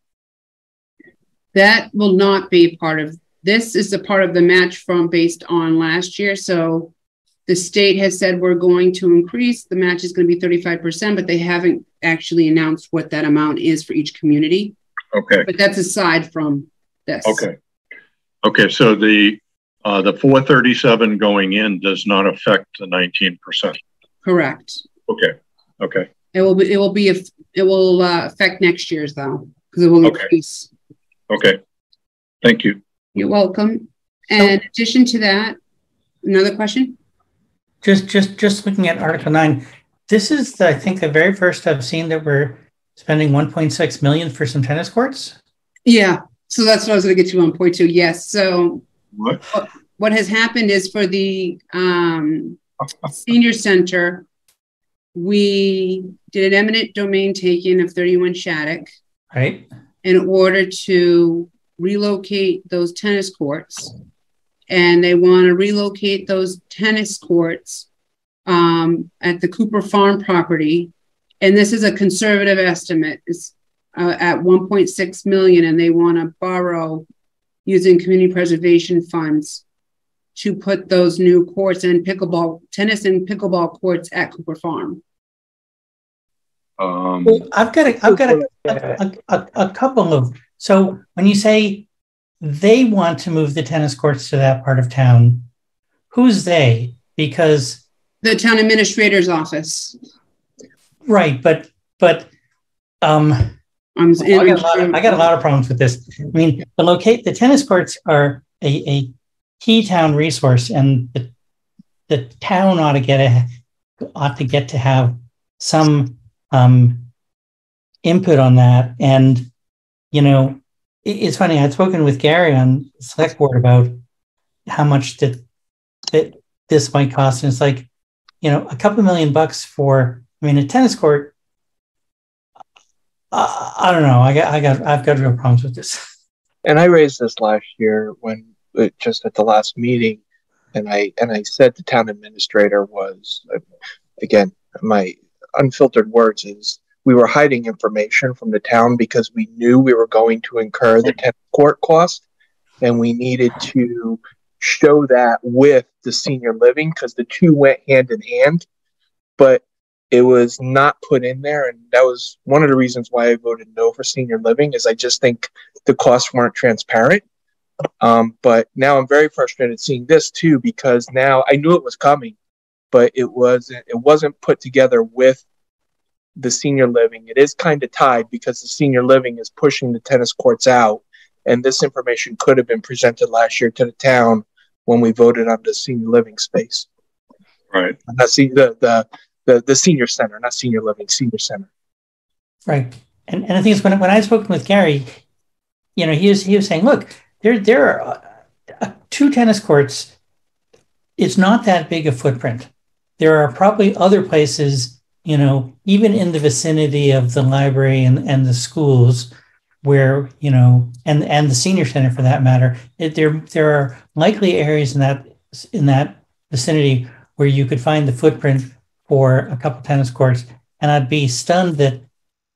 That will not be part of, this is a part of the match from based on last year. So the state has said we're going to increase, the match is going to be 35%, but they haven't actually announced what that amount is for each community. Okay. But that's aside from this. Okay. Okay, so the 437 going in does not affect the 19%. Correct. Okay. Okay. It will affect next year's though, because it will increase. Okay. Thank you. You're welcome. And in addition to that, another question? Just looking at Article 9, this is I think the very first I've seen that we're spending 1.6 million for some tennis courts. Yeah. So that's what I was going to get to on point 2. Yes. So what has happened is for the senior center, we did an eminent domain taking of 31 Shattuck, right, in order to relocate those tennis courts. And they want to relocate those tennis courts at the Cooper Farm property. And this is a conservative estimate. It's at 1.6 million, and they want to borrow using community preservation funds to put those new courts and tennis and pickleball courts at Cooper Farm. Well, I've got a couple of, so when you say they want to move the tennis courts to that part of town, who's they? Because the town administrator's office. Right, but I got a lot of problems with this. I mean, the tennis courts are a key town resource, and the town ought to get to have some input on that. And you know, it's funny. I'd spoken with Gary on the select board about how much that this might cost, and it's like, you know, a couple $1 million for, I mean, a tennis court. I don't know. I've got real problems with this. And I raised this last year when just at the last meeting, and I said the town administrator was, again, my unfiltered words is, we were hiding information from the town because we knew we were going to incur the tennis court cost, and we needed to show that with the senior living because the two went hand in hand, but it was not put in there. And that was one of the reasons why I voted no for senior living, is I just think the costs weren't transparent. But now I'm very frustrated seeing this too, because now I knew it was coming, but it wasn't put together with the senior living. It is kind of tied because the senior living is pushing the tennis courts out, and this information could have been presented last year to the town when we voted on the senior living space. Right. That's the senior center, not senior living, senior center. Right. And the thing is, when I was spoken with Gary, he was saying, look, there are 2 tennis courts. It's not that big a footprint. There are probably other places, even in the vicinity of the library and the schools where, and the senior center for that matter, there are likely areas in that vicinity where you could find the footprint for a couple tennis courts. And I'd be stunned that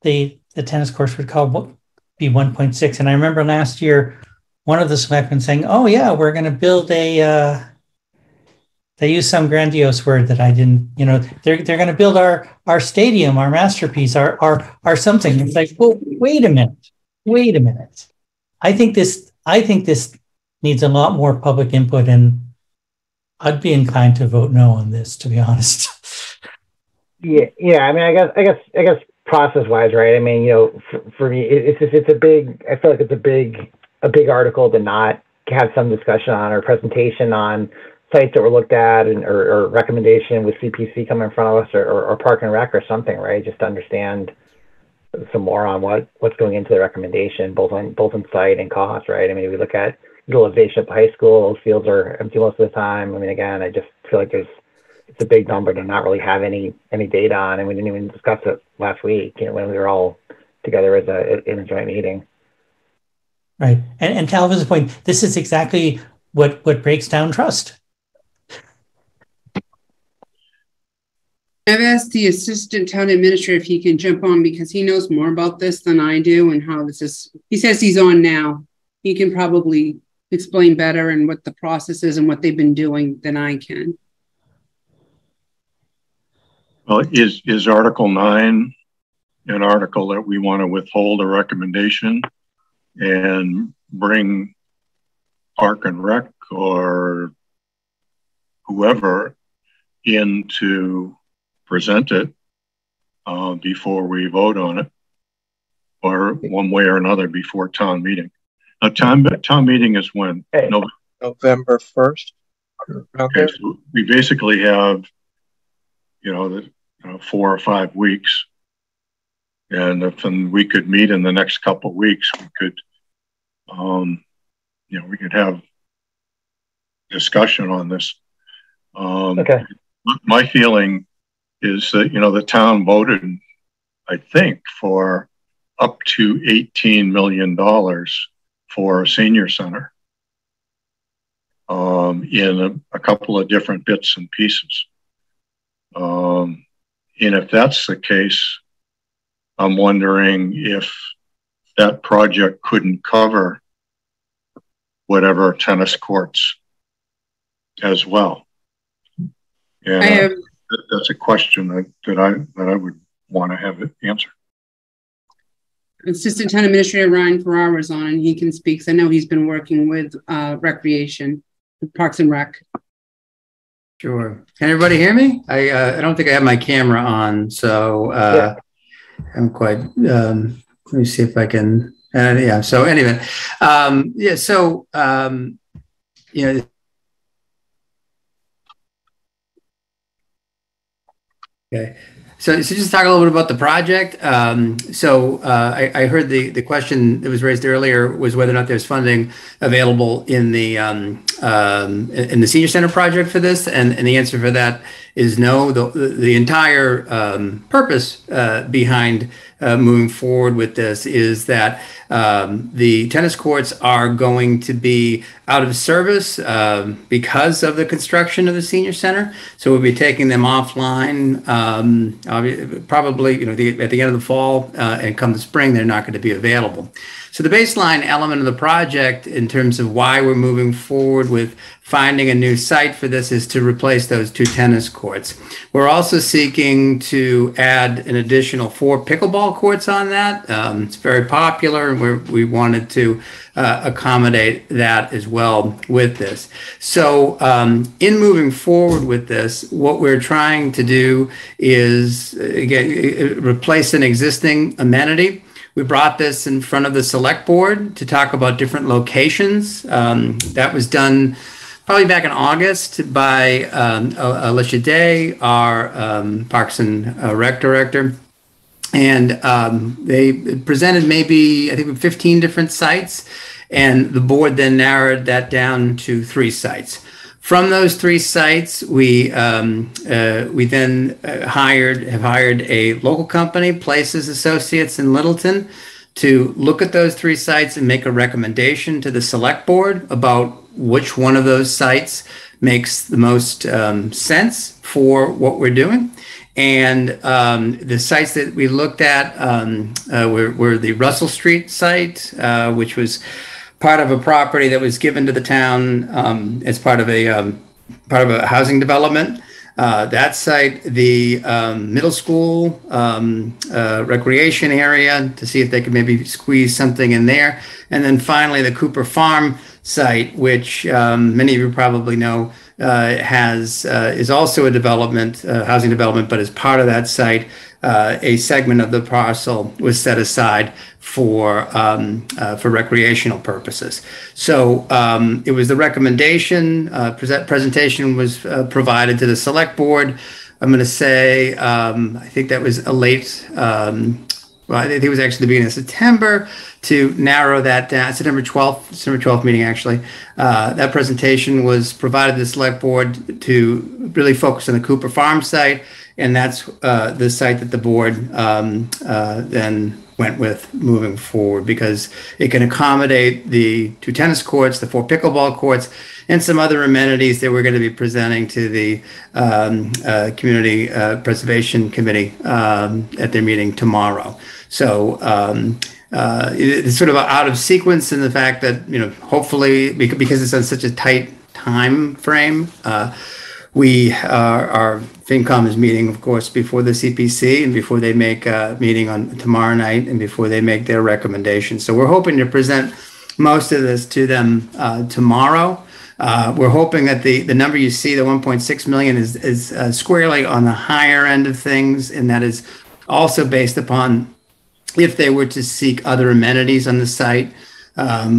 the tennis courts would be 1.6. And I remember last year, one of the selectmen saying, oh yeah, we're going to build they use some grandiose word that I didn't, they're going to build our stadium, our masterpiece, our something. It's like, well, wait a minute. I think this needs a lot more public input, and I'd be inclined to vote no on this, to be honest. Yeah. I mean, I guess process-wise, right? I mean, for me, it's a big. I feel like it's a big article to not have some discussion on or presentation on sites that were looked at or recommendation with CPC coming in front of us or Park and Rec or something, right? Just to understand some more on what's going into the recommendation, both in site and cost, right? I mean, if we look at utilization at the high school, fields are empty most of the time. I mean, again, I just feel like it's a big number to not really have any data on, and we didn't even discuss it last week, when we were all together in a joint meeting. Right, and to Alvin's point, this is exactly what breaks down trust. I've asked the assistant town administrator if he can jump on because he knows more about this than I do and how this is. He says he's on now. He can probably explain better and what the process is and what they've been doing than I can. Well, is Article 9 an article that we want to withhold a recommendation and bring Park and Rec or whoever in to present it before we vote on it, or one way or another before town meeting? Now, town meeting is when? November 1st. Okay, so we basically have, 4 or 5 weeks. And if we could meet in the next couple of weeks, we could, we could have discussion on this. Okay. My feeling is that, the town voted, I think, for up to $18 million for a senior center in a couple of different bits and pieces. And if that's the case, I'm wondering if that project couldn't cover whatever tennis courts as well. And that's a question that I would want to have it answered. Assistant Town Administrator Ryan Ferrara is on, and he can speak. I know he's been working with Recreation, Parks and Rec. Sure. Can everybody hear me? I don't think I have my camera on, so I'm quite. Let me see if I can. Yeah. So anyway, Okay. So just talk a little bit about the project. I heard the question that was raised earlier was whether or not there's funding available in the senior center project for this, and the answer for that is no. The entire purpose behind moving forward with this is that the tennis courts are going to be out of service because of the construction of the senior center. So we'll be taking them offline probably at the end of the fall, and come the spring they're not going to be available. So the baseline element of the project in terms of why we're moving forward forward with finding a new site for this is to replace those 2 tennis courts. We're also seeking to add an additional 4 pickleball courts on that. It's very popular, and we wanted to accommodate that as well with this. So in moving forward with this, what we're trying to do is, again, replace an existing amenity. We brought this in front of the select board to talk about different locations. That was done probably back in August by Alicia Day, our Parks and Rec director. And they presented maybe, I think, 15 different sites. And the board then narrowed that down to 3 sites. From those 3 sites, we then have hired a local company, Places Associates in Littleton, to look at those 3 sites and make a recommendation to the select board about which one of those sites makes the most sense for what we're doing. And the sites that we looked at were the Russell Street site, which was part of a property that was given to the town as part of a housing development. That site, the middle school recreation area, to see if they could maybe squeeze something in there. And then finally, the Cooper Farm site, which many of you probably know is also a development, housing development, but as part of that site, a segment of the parcel was set aside for recreational purposes. So it was the recommendation, presentation was provided to the select board. I'm going to say, I think that was a late, well, I think it was actually the beginning of September, to narrow that down, September 12th meeting actually. That presentation was provided to the select board to really focus on the Cooper Farm site, and that's the site that the board then went with moving forward, because it can accommodate the 2 tennis courts, the 4 pickleball courts, and some other amenities that we're going to be presenting to the Community Preservation Committee at their meeting tomorrow. So it's sort of out of sequence in the fact that, you know, hopefully, because it's on such a tight time frame, our Fincom is meeting, of course, before the CPC and before they make a meeting on tomorrow night and before they make their recommendations. So we're hoping to present most of this to them tomorrow. We're hoping that the number you see, the 1.6 million, is squarely on the higher end of things, and that is also based upon if they were to seek other amenities on the site.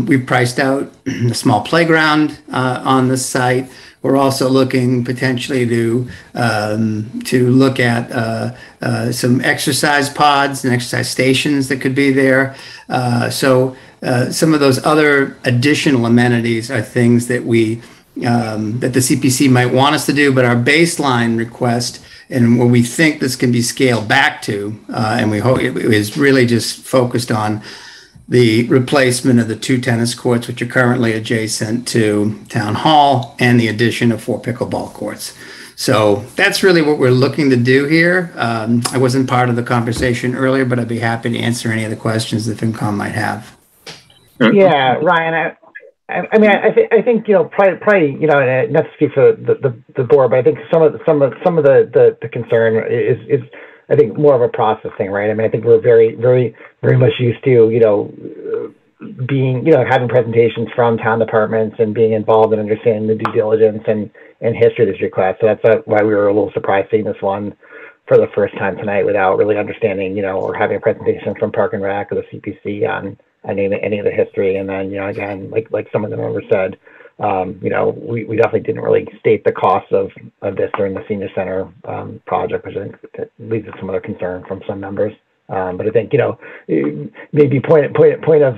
We've priced out a small playground on the site. We're also looking potentially to look at some exercise pods and exercise stations that could be there. So some of those other additional amenities are things that that the CPC might want us to do, but our baseline request and what we think this can be scaled back to, and we hope it is really just focused on the replacement of the 2 tennis courts, which are currently adjacent to Town Hall, and the addition of 4 pickleball courts. So that's really what we're looking to do here. I wasn't part of the conversation earlier, but I'd be happy to answer any of the questions that Fincom might have. Yeah, Ryan, I think, you know, probably, you know, not to speak for the board, but I think some of the concern is I think more of a process thing, right? I mean, I think we're very much used to, you know, being, you know, having presentations from town departments and being involved in understanding the due diligence and history of this request. So that's why we were a little surprised seeing this one for the first time tonight without really understanding, you know, or having a presentation from Park and Rec or the CPC on any of the history. And then, you know, again, like some of the members said, you know, we definitely didn't really state the cost of this during the senior center project, which I think that leads to some other concern from some members. But I think, you know, maybe point of,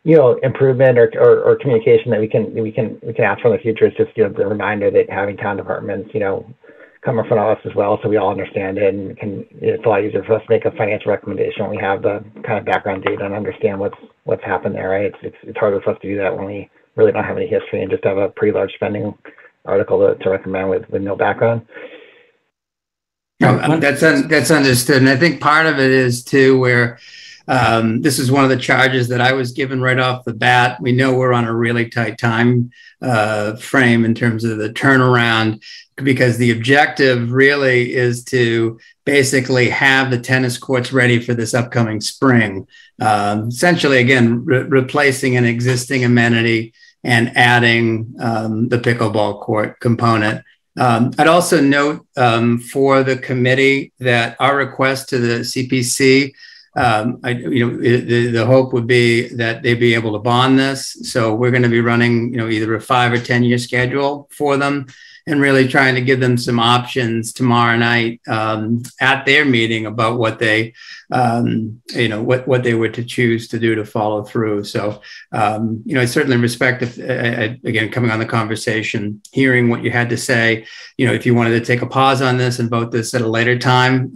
you know, improvement or communication that we can ask for in the future is just, you know, the reminder that having town departments, you know, come in front of us as well, so we all understand it, and it's a lot easier for us to make a financial recommendation when we have the kind of background data and understand what's happened there, right? It's harder for us to do that when we really don't have any history and just have a pretty large spending article to recommend with no background. No, that's understood, and I think part of it is too where This is one of the charges that I was given right off the bat. We know we're on a really tight time frame in terms of the turnaround, because the objective really is to basically have the tennis courts ready for this upcoming spring. Essentially, again, replacing an existing amenity and adding the pickleball court component. I'd also note for the committee that our request to the CPC, the hope would be that they'd be able to bond this. So we're going to be running, either a 5 or 10 year schedule for them, and really trying to give them some options tomorrow night at their meeting about what they, what they were to choose to do to follow through. So, I certainly respect, again, coming on the conversation, hearing what you had to say. If you wanted to take a pause on this and vote this at a later time,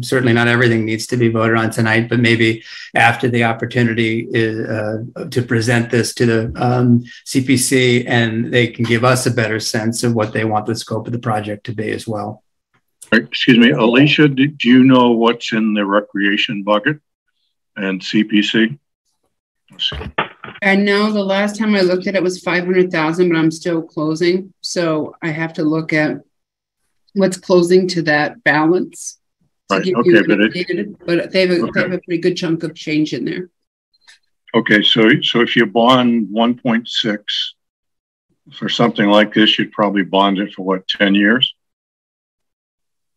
certainly not everything needs to be voted on tonight, but maybe after the opportunity to present this to the CPC, and they can give us a better sense of what they want the scope of the project to be as well. Excuse me, Alicia, do you know what's in the recreation bucket and CPC? I know the last time I looked at it was 500,000, but I'm still closing. So I have to look at what's closing to that balance. Right. Okay, but they have a pretty good chunk of change in there. Okay, so if you bond 1.6 for something like this, you'd probably bond it for what, 10 years?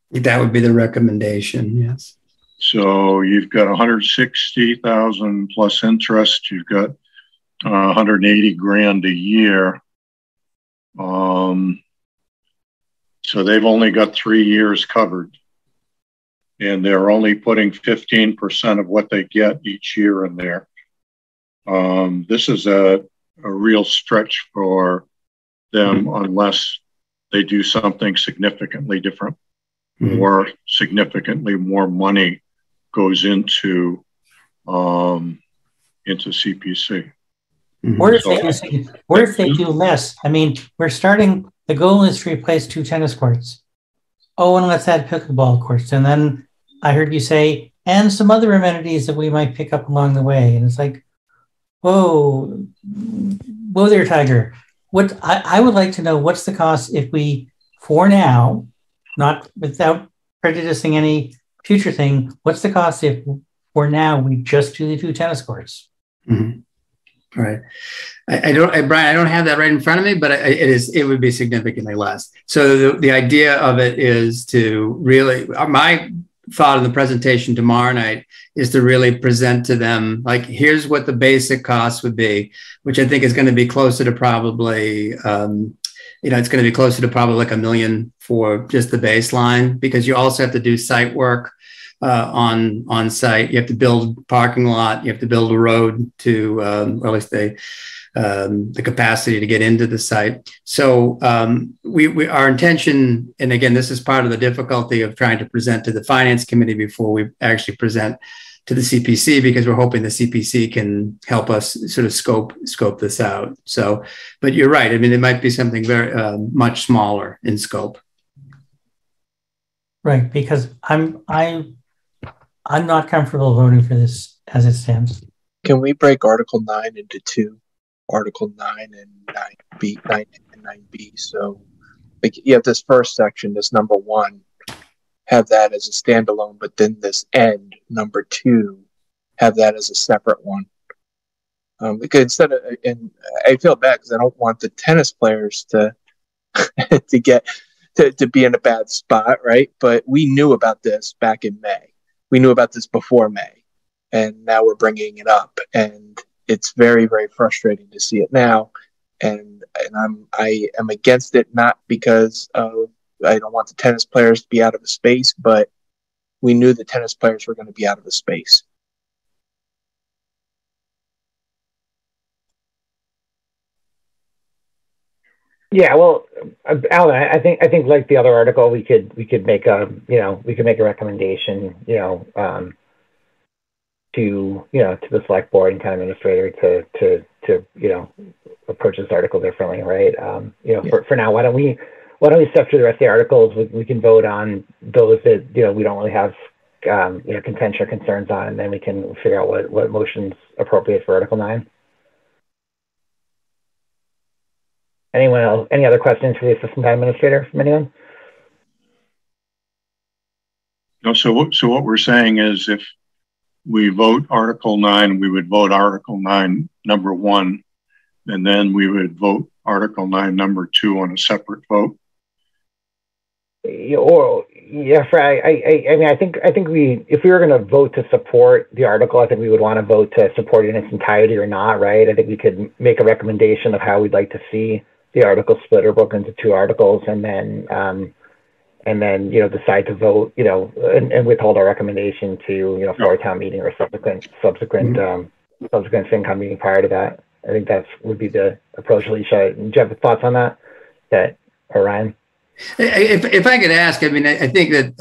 That would be the recommendation, yes. So you've got 160,000 plus interest. You've got 180 grand a year. So they've only got 3 years covered, and they're only putting 15% of what they get each year in there. This is a real stretch for them unless they do something significantly different, or significantly more money goes into CPC. Or if they do less. I mean, the goal is to replace 2 tennis courts. Oh, and let's add pickleball courts. And then I heard you say, and some other amenities that we might pick up along the way. And it's like, whoa there, Tiger. What I would like to know, what's the cost if we, for now, not without prejudicing any future thing, what's the cost if for now we just do the 2 tennis courts? Mm-hmm. Right. Brian, I don't have that right in front of me, but it would be significantly less. So the idea of it is to really, my thought in the presentation tomorrow night is to really present to them, like, here's what the basic cost would be, which I think is going to be closer to probably, it's going to be closer to probably like $1 million for just the baseline, because you also have to do site work on site. You have to build parking lot. You have to build a road to, or at least the capacity to get into the site. So our intention, and again, this is part of the difficulty of trying to present to the finance committee before we actually present to the CPC, because we're hoping the CPC can help us sort of scope this out. So, but you're right. I mean, it might be something very much smaller in scope. Right, because I'm not comfortable voting for this as it stands. Can we break Article 9 into 2? Article 9 and 9B, 9 and 9B. So like, you have this first section, this number 1, have that as a standalone, but then this end, number 2, have that as a separate one. Because instead of, and I feel bad because I don't want the tennis players to to be in a bad spot, right? But we knew about this back in May. We knew about this before May, and now we're bringing it up, and it's very, very frustrating to see it now. And I am against it, not because I don't want the tennis players to be out of a space, but we knew the tennis players were going to be out of a space. Yeah, well, Alan, I think like the other article, we could make a recommendation, to the select board and town administrator to approach this article differently, right? For now, why don't we step through the rest of the articles? We can vote on those that we don't really have contention or concerns on, and then we can figure out what motion's appropriate for Article 9. Anyone else? Any other questions for the Assistant Town Administrator from anyone? No. So what we're saying is, if we vote Article 9, we would vote Article 9 number 1, and then we would vote Article 9 number 2 on a separate vote. Fred, I mean, I think if we were going to vote to support the article, I think we would want to vote to support it in its entirety or not, right? I think we could make a recommendation of how we'd like to see the article split or broken into 2 articles, and then decide to vote, and withhold our recommendation to for a town meeting or subsequent FinCom meeting prior to that. I think that would be the approach. Alicia, do you have thoughts on that? Or Ryan? If I could ask, I mean, I think that,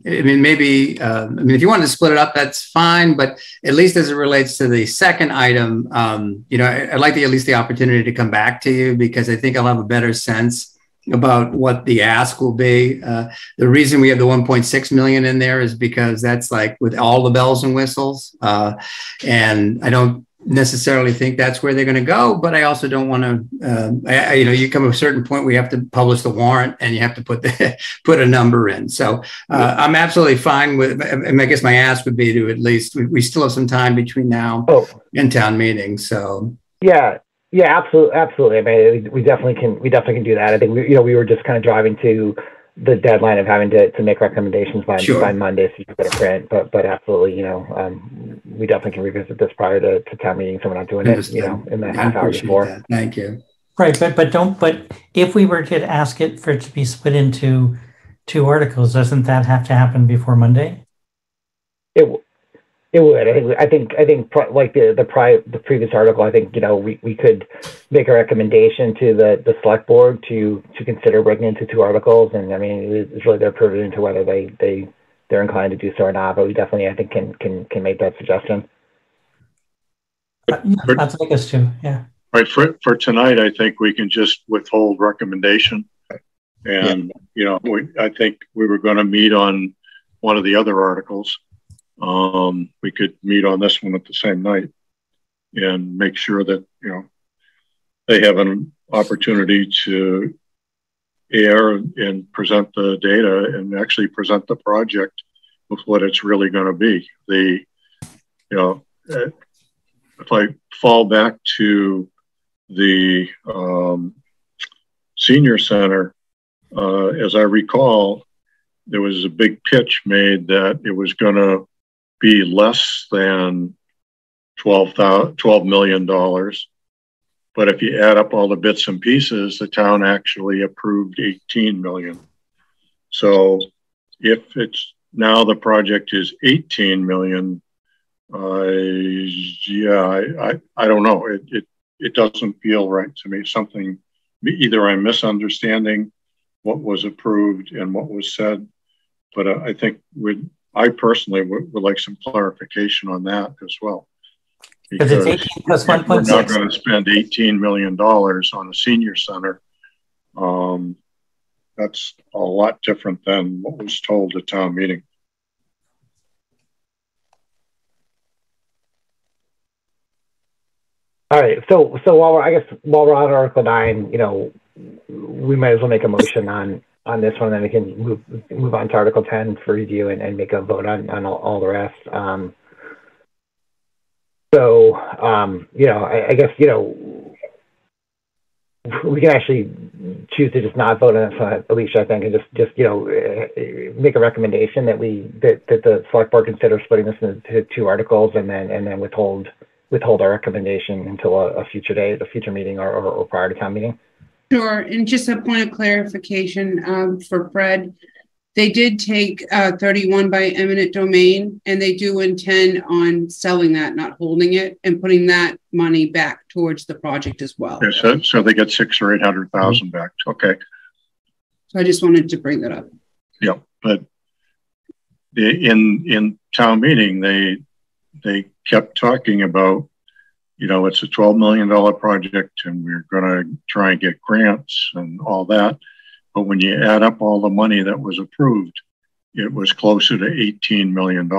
maybe, if you wanted to split it up, that's fine. But at least as it relates to the second item, I'd like at least the opportunity to come back to you, because I think I'll have a better sense about what the ask will be. The reason we have the 1.6 million in there is because that's like with all the bells and whistles. And I don't necessarily think that's where they're going to go, but I also don't want to, you come to a certain point where you have to publish the warrant and you have to put a number in. So I'm absolutely fine with, and I guess my ask would be to at least, we still have some time between now and town meeting. So yeah, absolutely. I mean, we definitely can do that. I think we were just kind of driving to the deadline of having to make recommendations by Monday, so you can get a print. But absolutely, we definitely can revisit this prior to town meeting, so we're not doing it, in the half hour before. That. Thank you. Right, but if we were to ask it for it to be split into 2 articles, doesn't that have to happen before Monday? It would. I think like the previous article, I think we could make a recommendation to the select board to consider breaking into 2 articles, and I mean it's really their purview into whether they're inclined to do so or not. But we definitely, I think, can make that suggestion. I'd like us to, yeah. Right, for tonight, I think we can just withhold recommendation, and I think we were going to meet on one of the other articles. We could meet on this one at the same night and make sure that, they have an opportunity to air and present the data and actually present the project with what it's really going to be. If I fall back to the senior center, as I recall, there was a big pitch made that it was going to be less than $12 million. But if you add up all the bits and pieces, the town actually approved 18 million. So if it's now the project is 18 million, I don't know. It doesn't feel right to me. Something, either I'm misunderstanding what was approved and what was said, but I think I personally would like some clarification on that as well. Because it's 18 plus 1.6. We're not going to spend $18 million on a senior center. That's a lot different than what was told at town meeting. All right. So while we're on Article 9, we might as well make a motion on this one, then we can move on to Article 10 for review and make a vote on all the rest. I guess, we can actually choose to just not vote on this, Alicia, I think, and just make a recommendation that the select board consider splitting this into 2 articles, and then withhold our recommendation until a future date, a future meeting, or prior to town meeting. Sure. And just a point of clarification for Fred, they did take 31 by eminent domain, and they do intend on selling that, not holding it, and putting that money back towards the project as well. Yeah, so they get 600,000 or 800,000 back. Okay. So I just wanted to bring that up. Yeah, but in town meeting, they kept talking about, it's a $12 million project and we're going to try and get grants and all that. But when you add up all the money that was approved, it was closer to $18 million.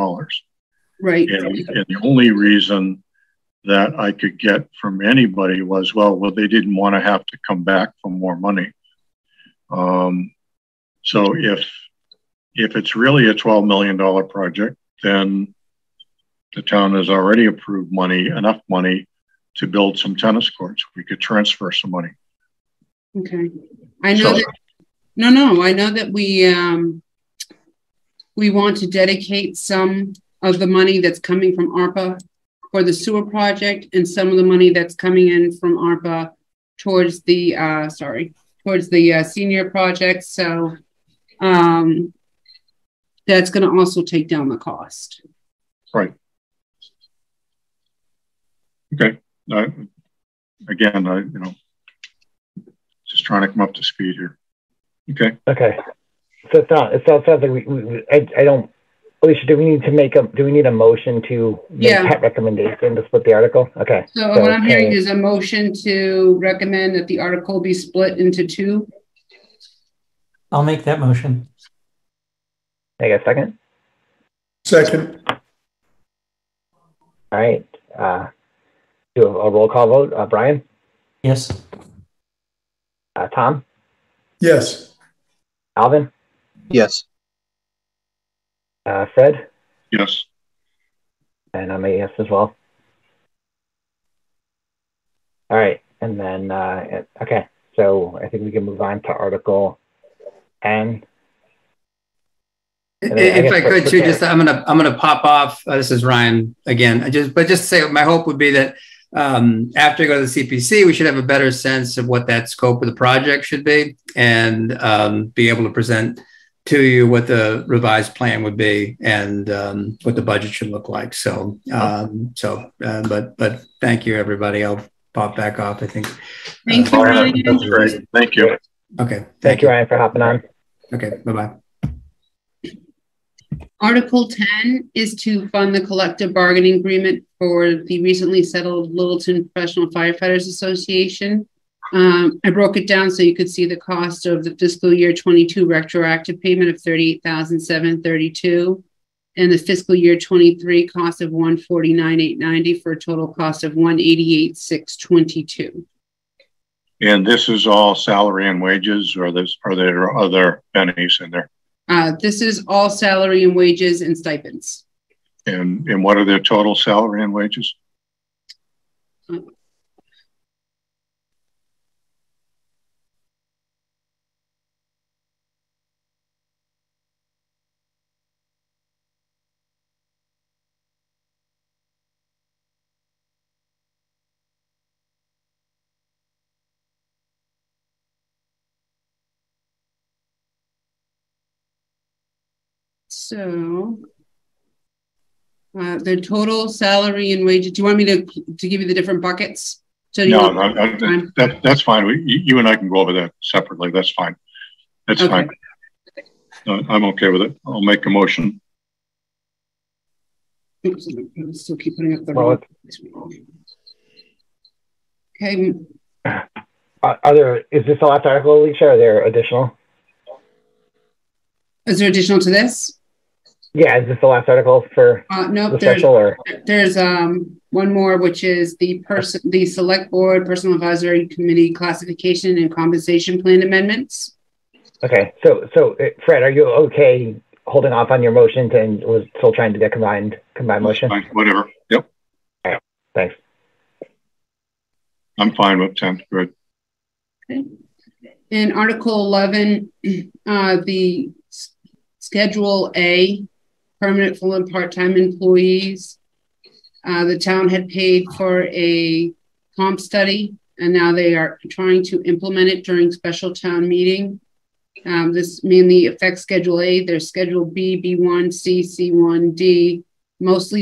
Right. And the only reason that I could get from anybody was, well, they didn't want to have to come back for more money. So if it's really a $12 million project, then the town has already approved enough money to build some tennis courts. We could transfer some money. Okay. I know that. No. I know that we want to dedicate some of the money that's coming from ARPA for the sewer project, and some of the money that's coming in from ARPA towards the senior project. So that's going to also take down the cost. Right. Okay. Again, just trying to come up to speed here. Okay. Okay. So it sounds like I don't. Alicia, do we need a motion to make that recommendation to split the article? Okay. So what I'm hearing is a motion to recommend that the article be split into two. I'll make that motion. I get a second. Second. All right. Do a roll call vote. Brian? Yes. Tom? Yes. Alvin? Yes. Fred? Yes. And I'm a yes as well. All right. And then, okay. So I think we can move on to Article N. If I could too, I'm gonna pop off. This is Ryan again. Just to say, my hope would be that after I go to the CPC, we should have a better sense of what that scope of the project should be, and be able to present to you what the revised plan would be and what the budget should look like. So, but thank you, everybody. I'll pop back off, I think. Thank you, Ryan. That's great. Thank you. Okay. Thank you, Ryan, for hopping on. Okay. Bye-bye. Article 10 is to fund the collective bargaining agreement for the recently settled Littleton Professional Firefighters Association. I broke it down so you could see the cost of the fiscal year 22 retroactive payment of $38,732 and the fiscal year 23 cost of $149,890 for a total cost of $188,622. And this is all salary and wages, or are there other pennies in there? This is all salary and wages and stipends. And what are their total salary and wages? So the total salary and wages. Do you want me to give you the different buckets? So that's fine. You and I can go over that separately. That's fine. That's okay. Fine. I'm okay with it. I'll make a motion. Oops, I'll still keep putting up the wrong. Okay. Is this the last article, Alicia? Are there additional? Is there additional to this? Yeah, is this the last article for no, the special? Or there's one more, which is the select board personal advisory committee classification and compensation plan amendments. Okay, so Fred, are you okay holding off on your motion and was still trying to get combined motion? Fine, whatever. Yep. All right. Thanks. I'm fine with 10. Good. Okay. In Article 11, the Schedule A, permanent full and part-time employees. The town had paid for a comp study, and now they are trying to implement it during special town meeting. This mainly affects Schedule A. There's Schedule B, B1, C, C1, D. Most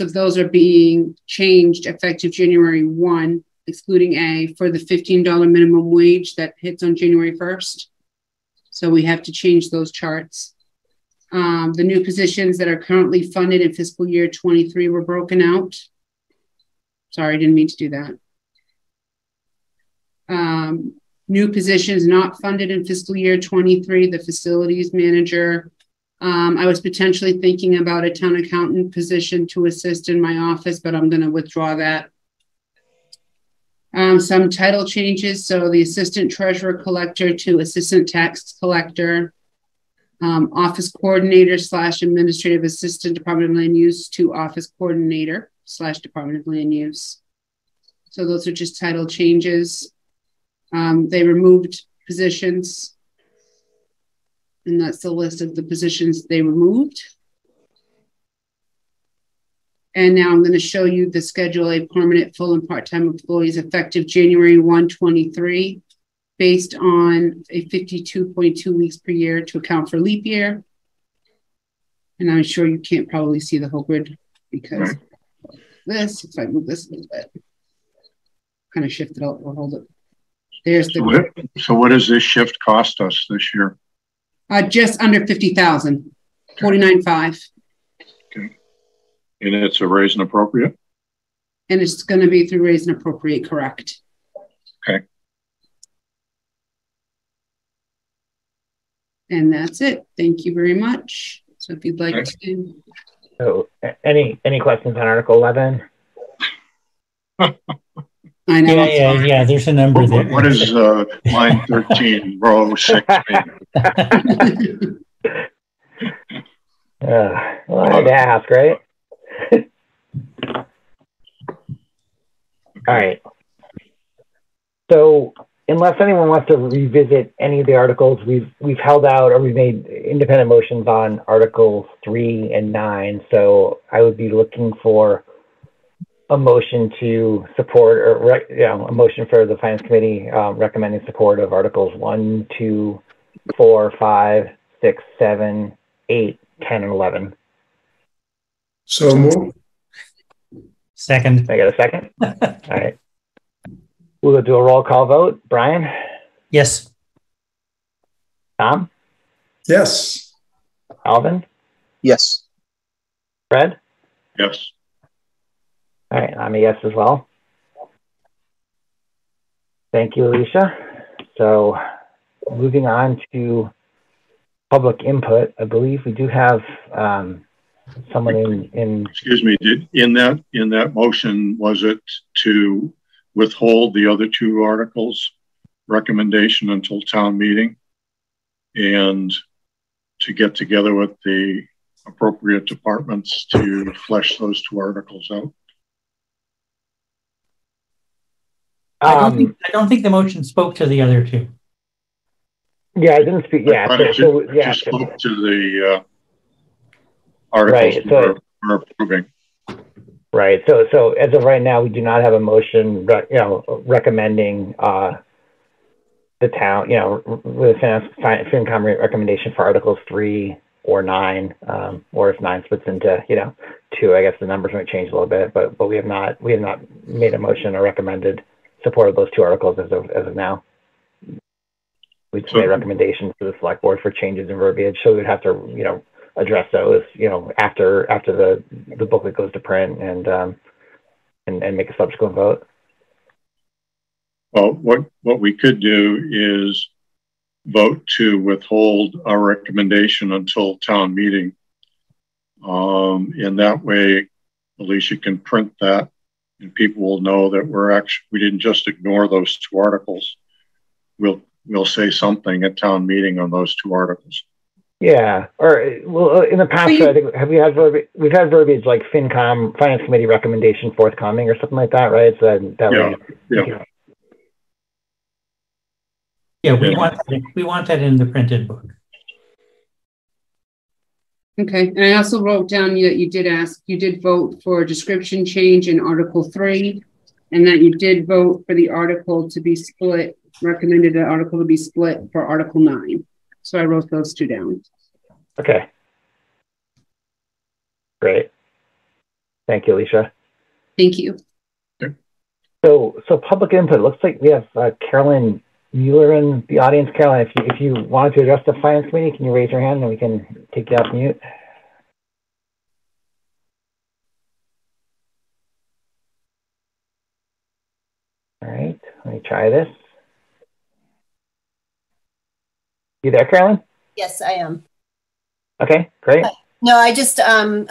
of those are being changed effective January 1, excluding A, for the $15 minimum wage that hits on January 1st. So we have to change those charts. The new positions that are currently funded in fiscal year 23 were broken out. Sorry, I didn't mean to do that. New positions not funded in fiscal year 23, the facilities manager, I was potentially thinking about a town accountant position to assist in my office, but I'm going to withdraw that. Some title changes. So the assistant treasurer collector to assistant tax collector, office coordinator / administrative assistant, Department of Land Use to office coordinator / Department of Land Use. So those are just title changes. They removed positions, and that's the list of the positions they removed. And now I'm going to show you the Schedule A permanent, full, and part-time employees effective January 1, 23, based on a 52.2 weeks per year to account for leap year. And I'm sure you can't probably see the whole grid because this, if I move this a little bit, kind of shift it out or hold it. There's the. So what does this shift cost us this year? Just under 50,000, 49.5. Okay. And it's a raise and appropriate? And it's going to be through raise and appropriate, correct? Okay. And that's it. Thank you very much. So if you'd like to. So any questions on Article 11? I know. Yeah. There's a number there. What is line 13, row 6 mean? Well, I had to ask, right? All right. So unless anyone wants to revisit any of the articles, we've held out or we've made independent motions on Articles 3 and 9. So I would be looking for a motion to support, or a motion for the Finance Committee recommending support of Articles 1, 2, 4, 5, 6, 7, 8, 10, and 11. So move. Second. I got a second? All right. We'll do a roll call vote. Brian? Yes. Tom? Yes. Alvin? Yes. Fred? Yes. All right, I'm a yes as well. Thank you, Alicia. So moving on to public input, I believe we do have someone in. Excuse me, in that motion, was it to withhold the other two articles recommendation until town meeting and to get together with the appropriate departments to flesh those two articles out? I don't think the motion spoke to the other two. Yeah, I didn't speak. Yeah, just spoke to the articles we're approving. Right. So as of right now, we do not have a motion, recommending the town, with a Fincom recommendation for Articles 3 or 9, or if 9 splits into 2, I guess the numbers might change a little bit, but we have not made a motion or recommended support of those two articles as of now. We just made recommendations to the select board for changes in verbiage, so we'd have to address those after the booklet goes to print and make a subsequent vote. Well, what we could do is vote to withhold our recommendation until town meeting. In that way, Alicia can print that and people will know that we didn't just ignore those two articles. We'll say something at town meeting on those two articles. Yeah, or in the past, I think we've had verbiage like Fincom Finance Committee recommendation forthcoming or something like that, right? So we want that in the printed book. Okay, and I also wrote down that you did vote for a description change in Article 3, and that you did vote for the article to be split, recommended the article to be split for Article 9. So I wrote those two down. Okay. Great. Thank you, Alicia. Thank you. So public input. Looks like we have Carolyn Mueller in the audience. Carolyn, if you wanted to address the Finance Committee, can you raise your hand and we can take you off mute? All right. Let me try this. You there, Carolyn? Yes, I am. Okay, great. No, I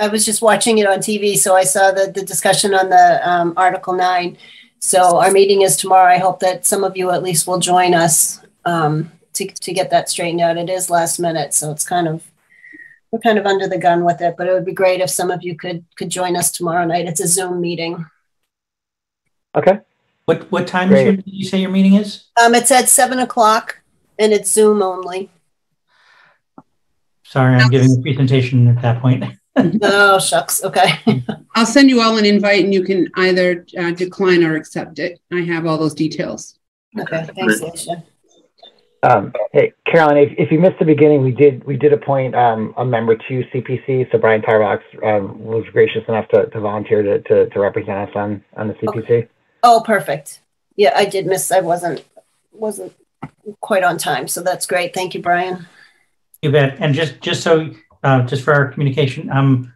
was just watching it on TV, so I saw the discussion on the Article 9. So our meeting is tomorrow. I hope that some of you at least will join us to get that straightened out. It is last minute, so it's we're kind of under the gun with it, but it would be great if some of you could join us tomorrow night. It's a Zoom meeting. Okay. What time did you say your meeting is? It's at 7 o'clock and it's Zoom only. Sorry, I'm giving a presentation at that point. Oh, shucks. Okay. I'll send you all an invite and you can either decline or accept it. I have all those details. Okay. Thanks, Alicia. Hey, Carolyn, if you missed the beginning, we did appoint a member to CPC. So Brian Tarbox was gracious enough to volunteer to represent us on the CPC. Okay. Oh, perfect. Yeah, I did miss. I wasn't quite on time, so that's great. Thank you, Brian. You bet. And just so just for our communication, I'm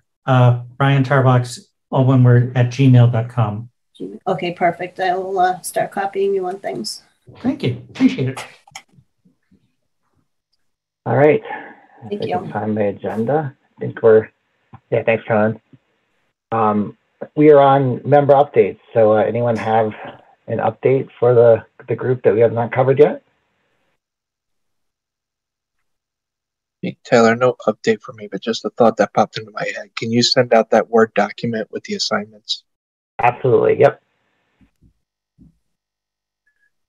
Brian Tarbox, all one word, at gmail.com. Okay, perfect. I'll start copying you on things. Thank you. Appreciate it. All right. Thank you. On the agenda, I think thanks, Carolyn. We are on member updates. So anyone have an update for the group that we have not covered yet? Hey, Taylor, no update for me, but just a thought that popped into my head. Can you send out that Word document with the assignments? Absolutely. Yep.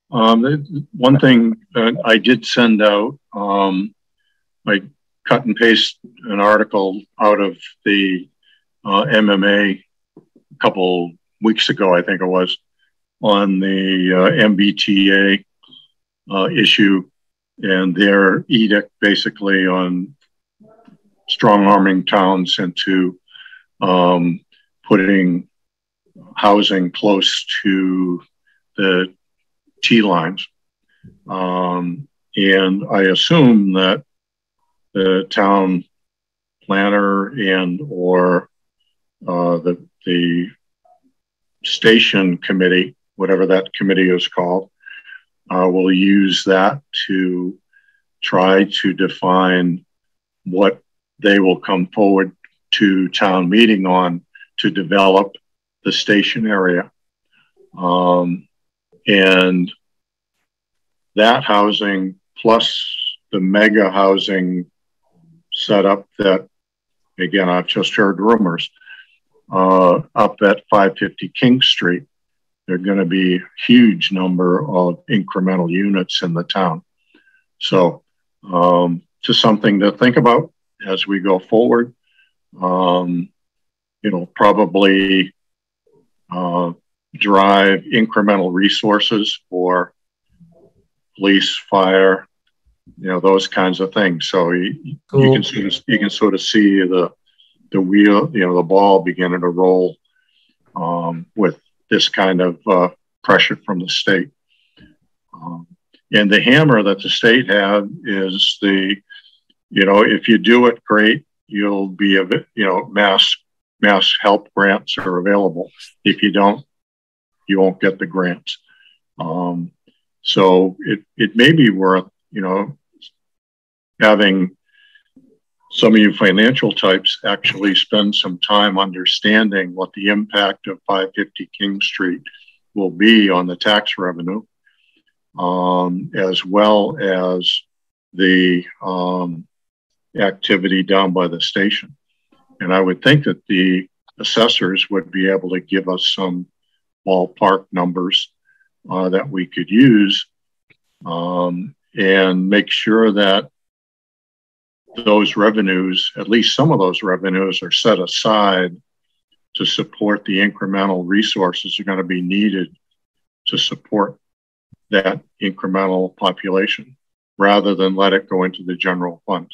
One thing I did send out, I cut and paste an article out of the MMA a couple weeks ago, I think it was, on the MBTA issue and their edict basically on strong arming towns into putting housing close to the T lines. And I assume that the town planner and or the station committee, whatever that committee is called, will use that to try to define what they will come forward to town meeting on to develop the station area. And that housing plus the mega housing setup that, again, I've just heard rumors, up at 550 King Street, there are going to be a huge number of incremental units in the town. So just something to think about as we go forward. It'll probably drive incremental resources for police, fire, those kinds of things. So you can sort of see the wheel, the ball beginning to roll with this kind of pressure from the state. And the hammer that the state had is if you do it, great, you'll be mass help grants are available. If you don't, you won't get the grants. So it may be worth, having some of you financial types actually spend some time understanding what the impact of 550 King Street will be on the tax revenue, as well as the activity down by the station. And I would think that the assessors would be able to give us some ballpark numbers that we could use and make sure that those revenues, at least some of those revenues, are set aside to support the incremental resources that are going to be needed to support that incremental population rather than let it go into the general fund.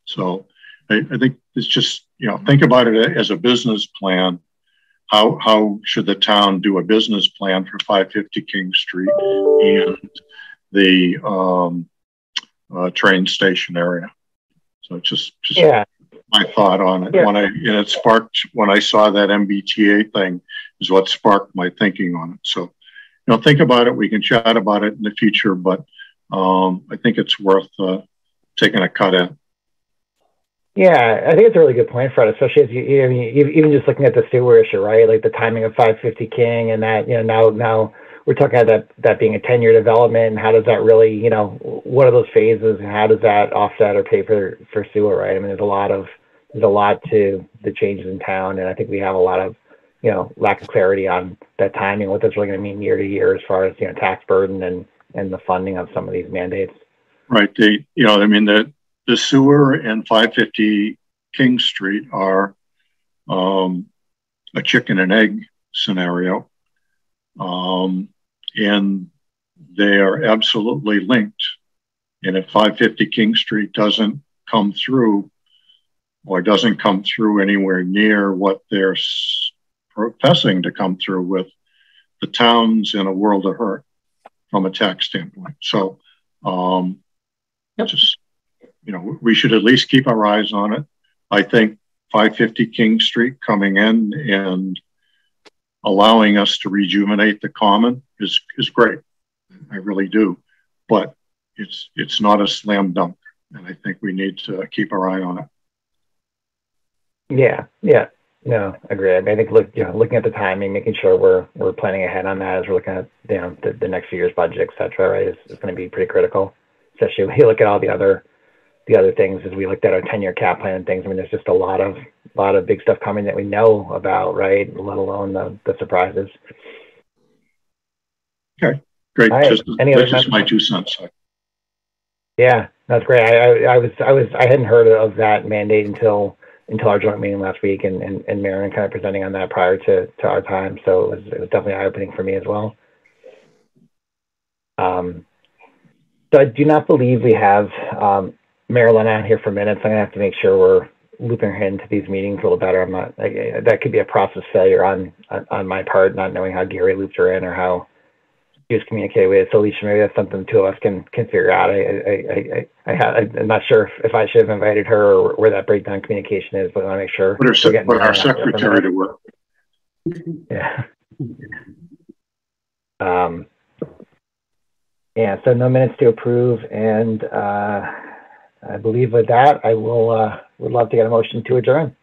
So I think it's just, think about it as a business plan. How should the town do a business plan for 550 King Street and the train station area? So just my thought on it. Yeah. It sparked when I saw that MBTA thing is what sparked my thinking on it. So, think about it. We can chat about it in the future, but I think it's worth taking a cut at. Yeah, I think it's a really good point, Fred, especially as I mean, even just looking at the sewer issue, right? Like the timing of 550 King and that, now we're talking about that being a 10-year development, and how does that really, what are those phases and how does that offset or pay for sewer, right? I mean, there's a lot to the changes in town, and I think we have a lot of, lack of clarity on that timing, what that's really going to mean year to year as far as, tax burden and the funding of some of these mandates. Right. The sewer and 550 King Street are a chicken and egg scenario. And they are absolutely linked. And if 550 King Street doesn't come through, or doesn't come through anywhere near what they're professing to come through with, the town's in a world of hurt from a tax standpoint. So we should at least keep our eyes on it. I think 550 King Street coming in and allowing us to rejuvenate the common is great. I really do. But it's not a slam dunk. And I think we need to keep our eye on it. Yeah. No, I agree. I mean, I think looking at the timing, making sure we're planning ahead on that as we're looking at the next few years' budget, et cetera, right, is going to be pretty critical. Especially when you look at all the other things as we looked at our 10-year cap plan and things. I mean, there's just a lot of big stuff coming that we know about, right? Let alone the surprises. Okay, great. Right. That's just my 2 cents. Yeah, that's great. I hadn't heard of that mandate until our joint meeting last week, and Marion kind of presenting on that prior to our time. So it was definitely eye-opening for me as well. So I do not believe we have Marilyn on here for minutes. I'm gonna have to make sure we're looping her into these meetings a little better. That could be a process failure on my part, not knowing how Gary looped her in or how he was communicated with. So Alicia, maybe that's something the two of us can figure out. I'm not sure if I should have invited her or where that breakdown communication is, but I want to make sure. But our secretary to work. Yeah. Yeah, so no minutes to approve, and I believe with that, I would love to get a motion to adjourn.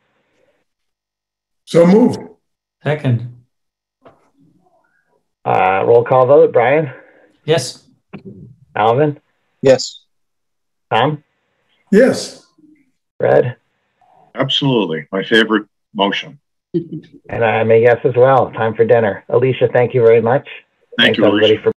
So moved. Second. Roll call vote. Brian? Yes. Alvin? Yes. Tom? Yes. Fred? Absolutely. My favorite motion. And I'm a yes as well. Time for dinner. Alicia, thank you very much. Thank you, everybody, Alicia. for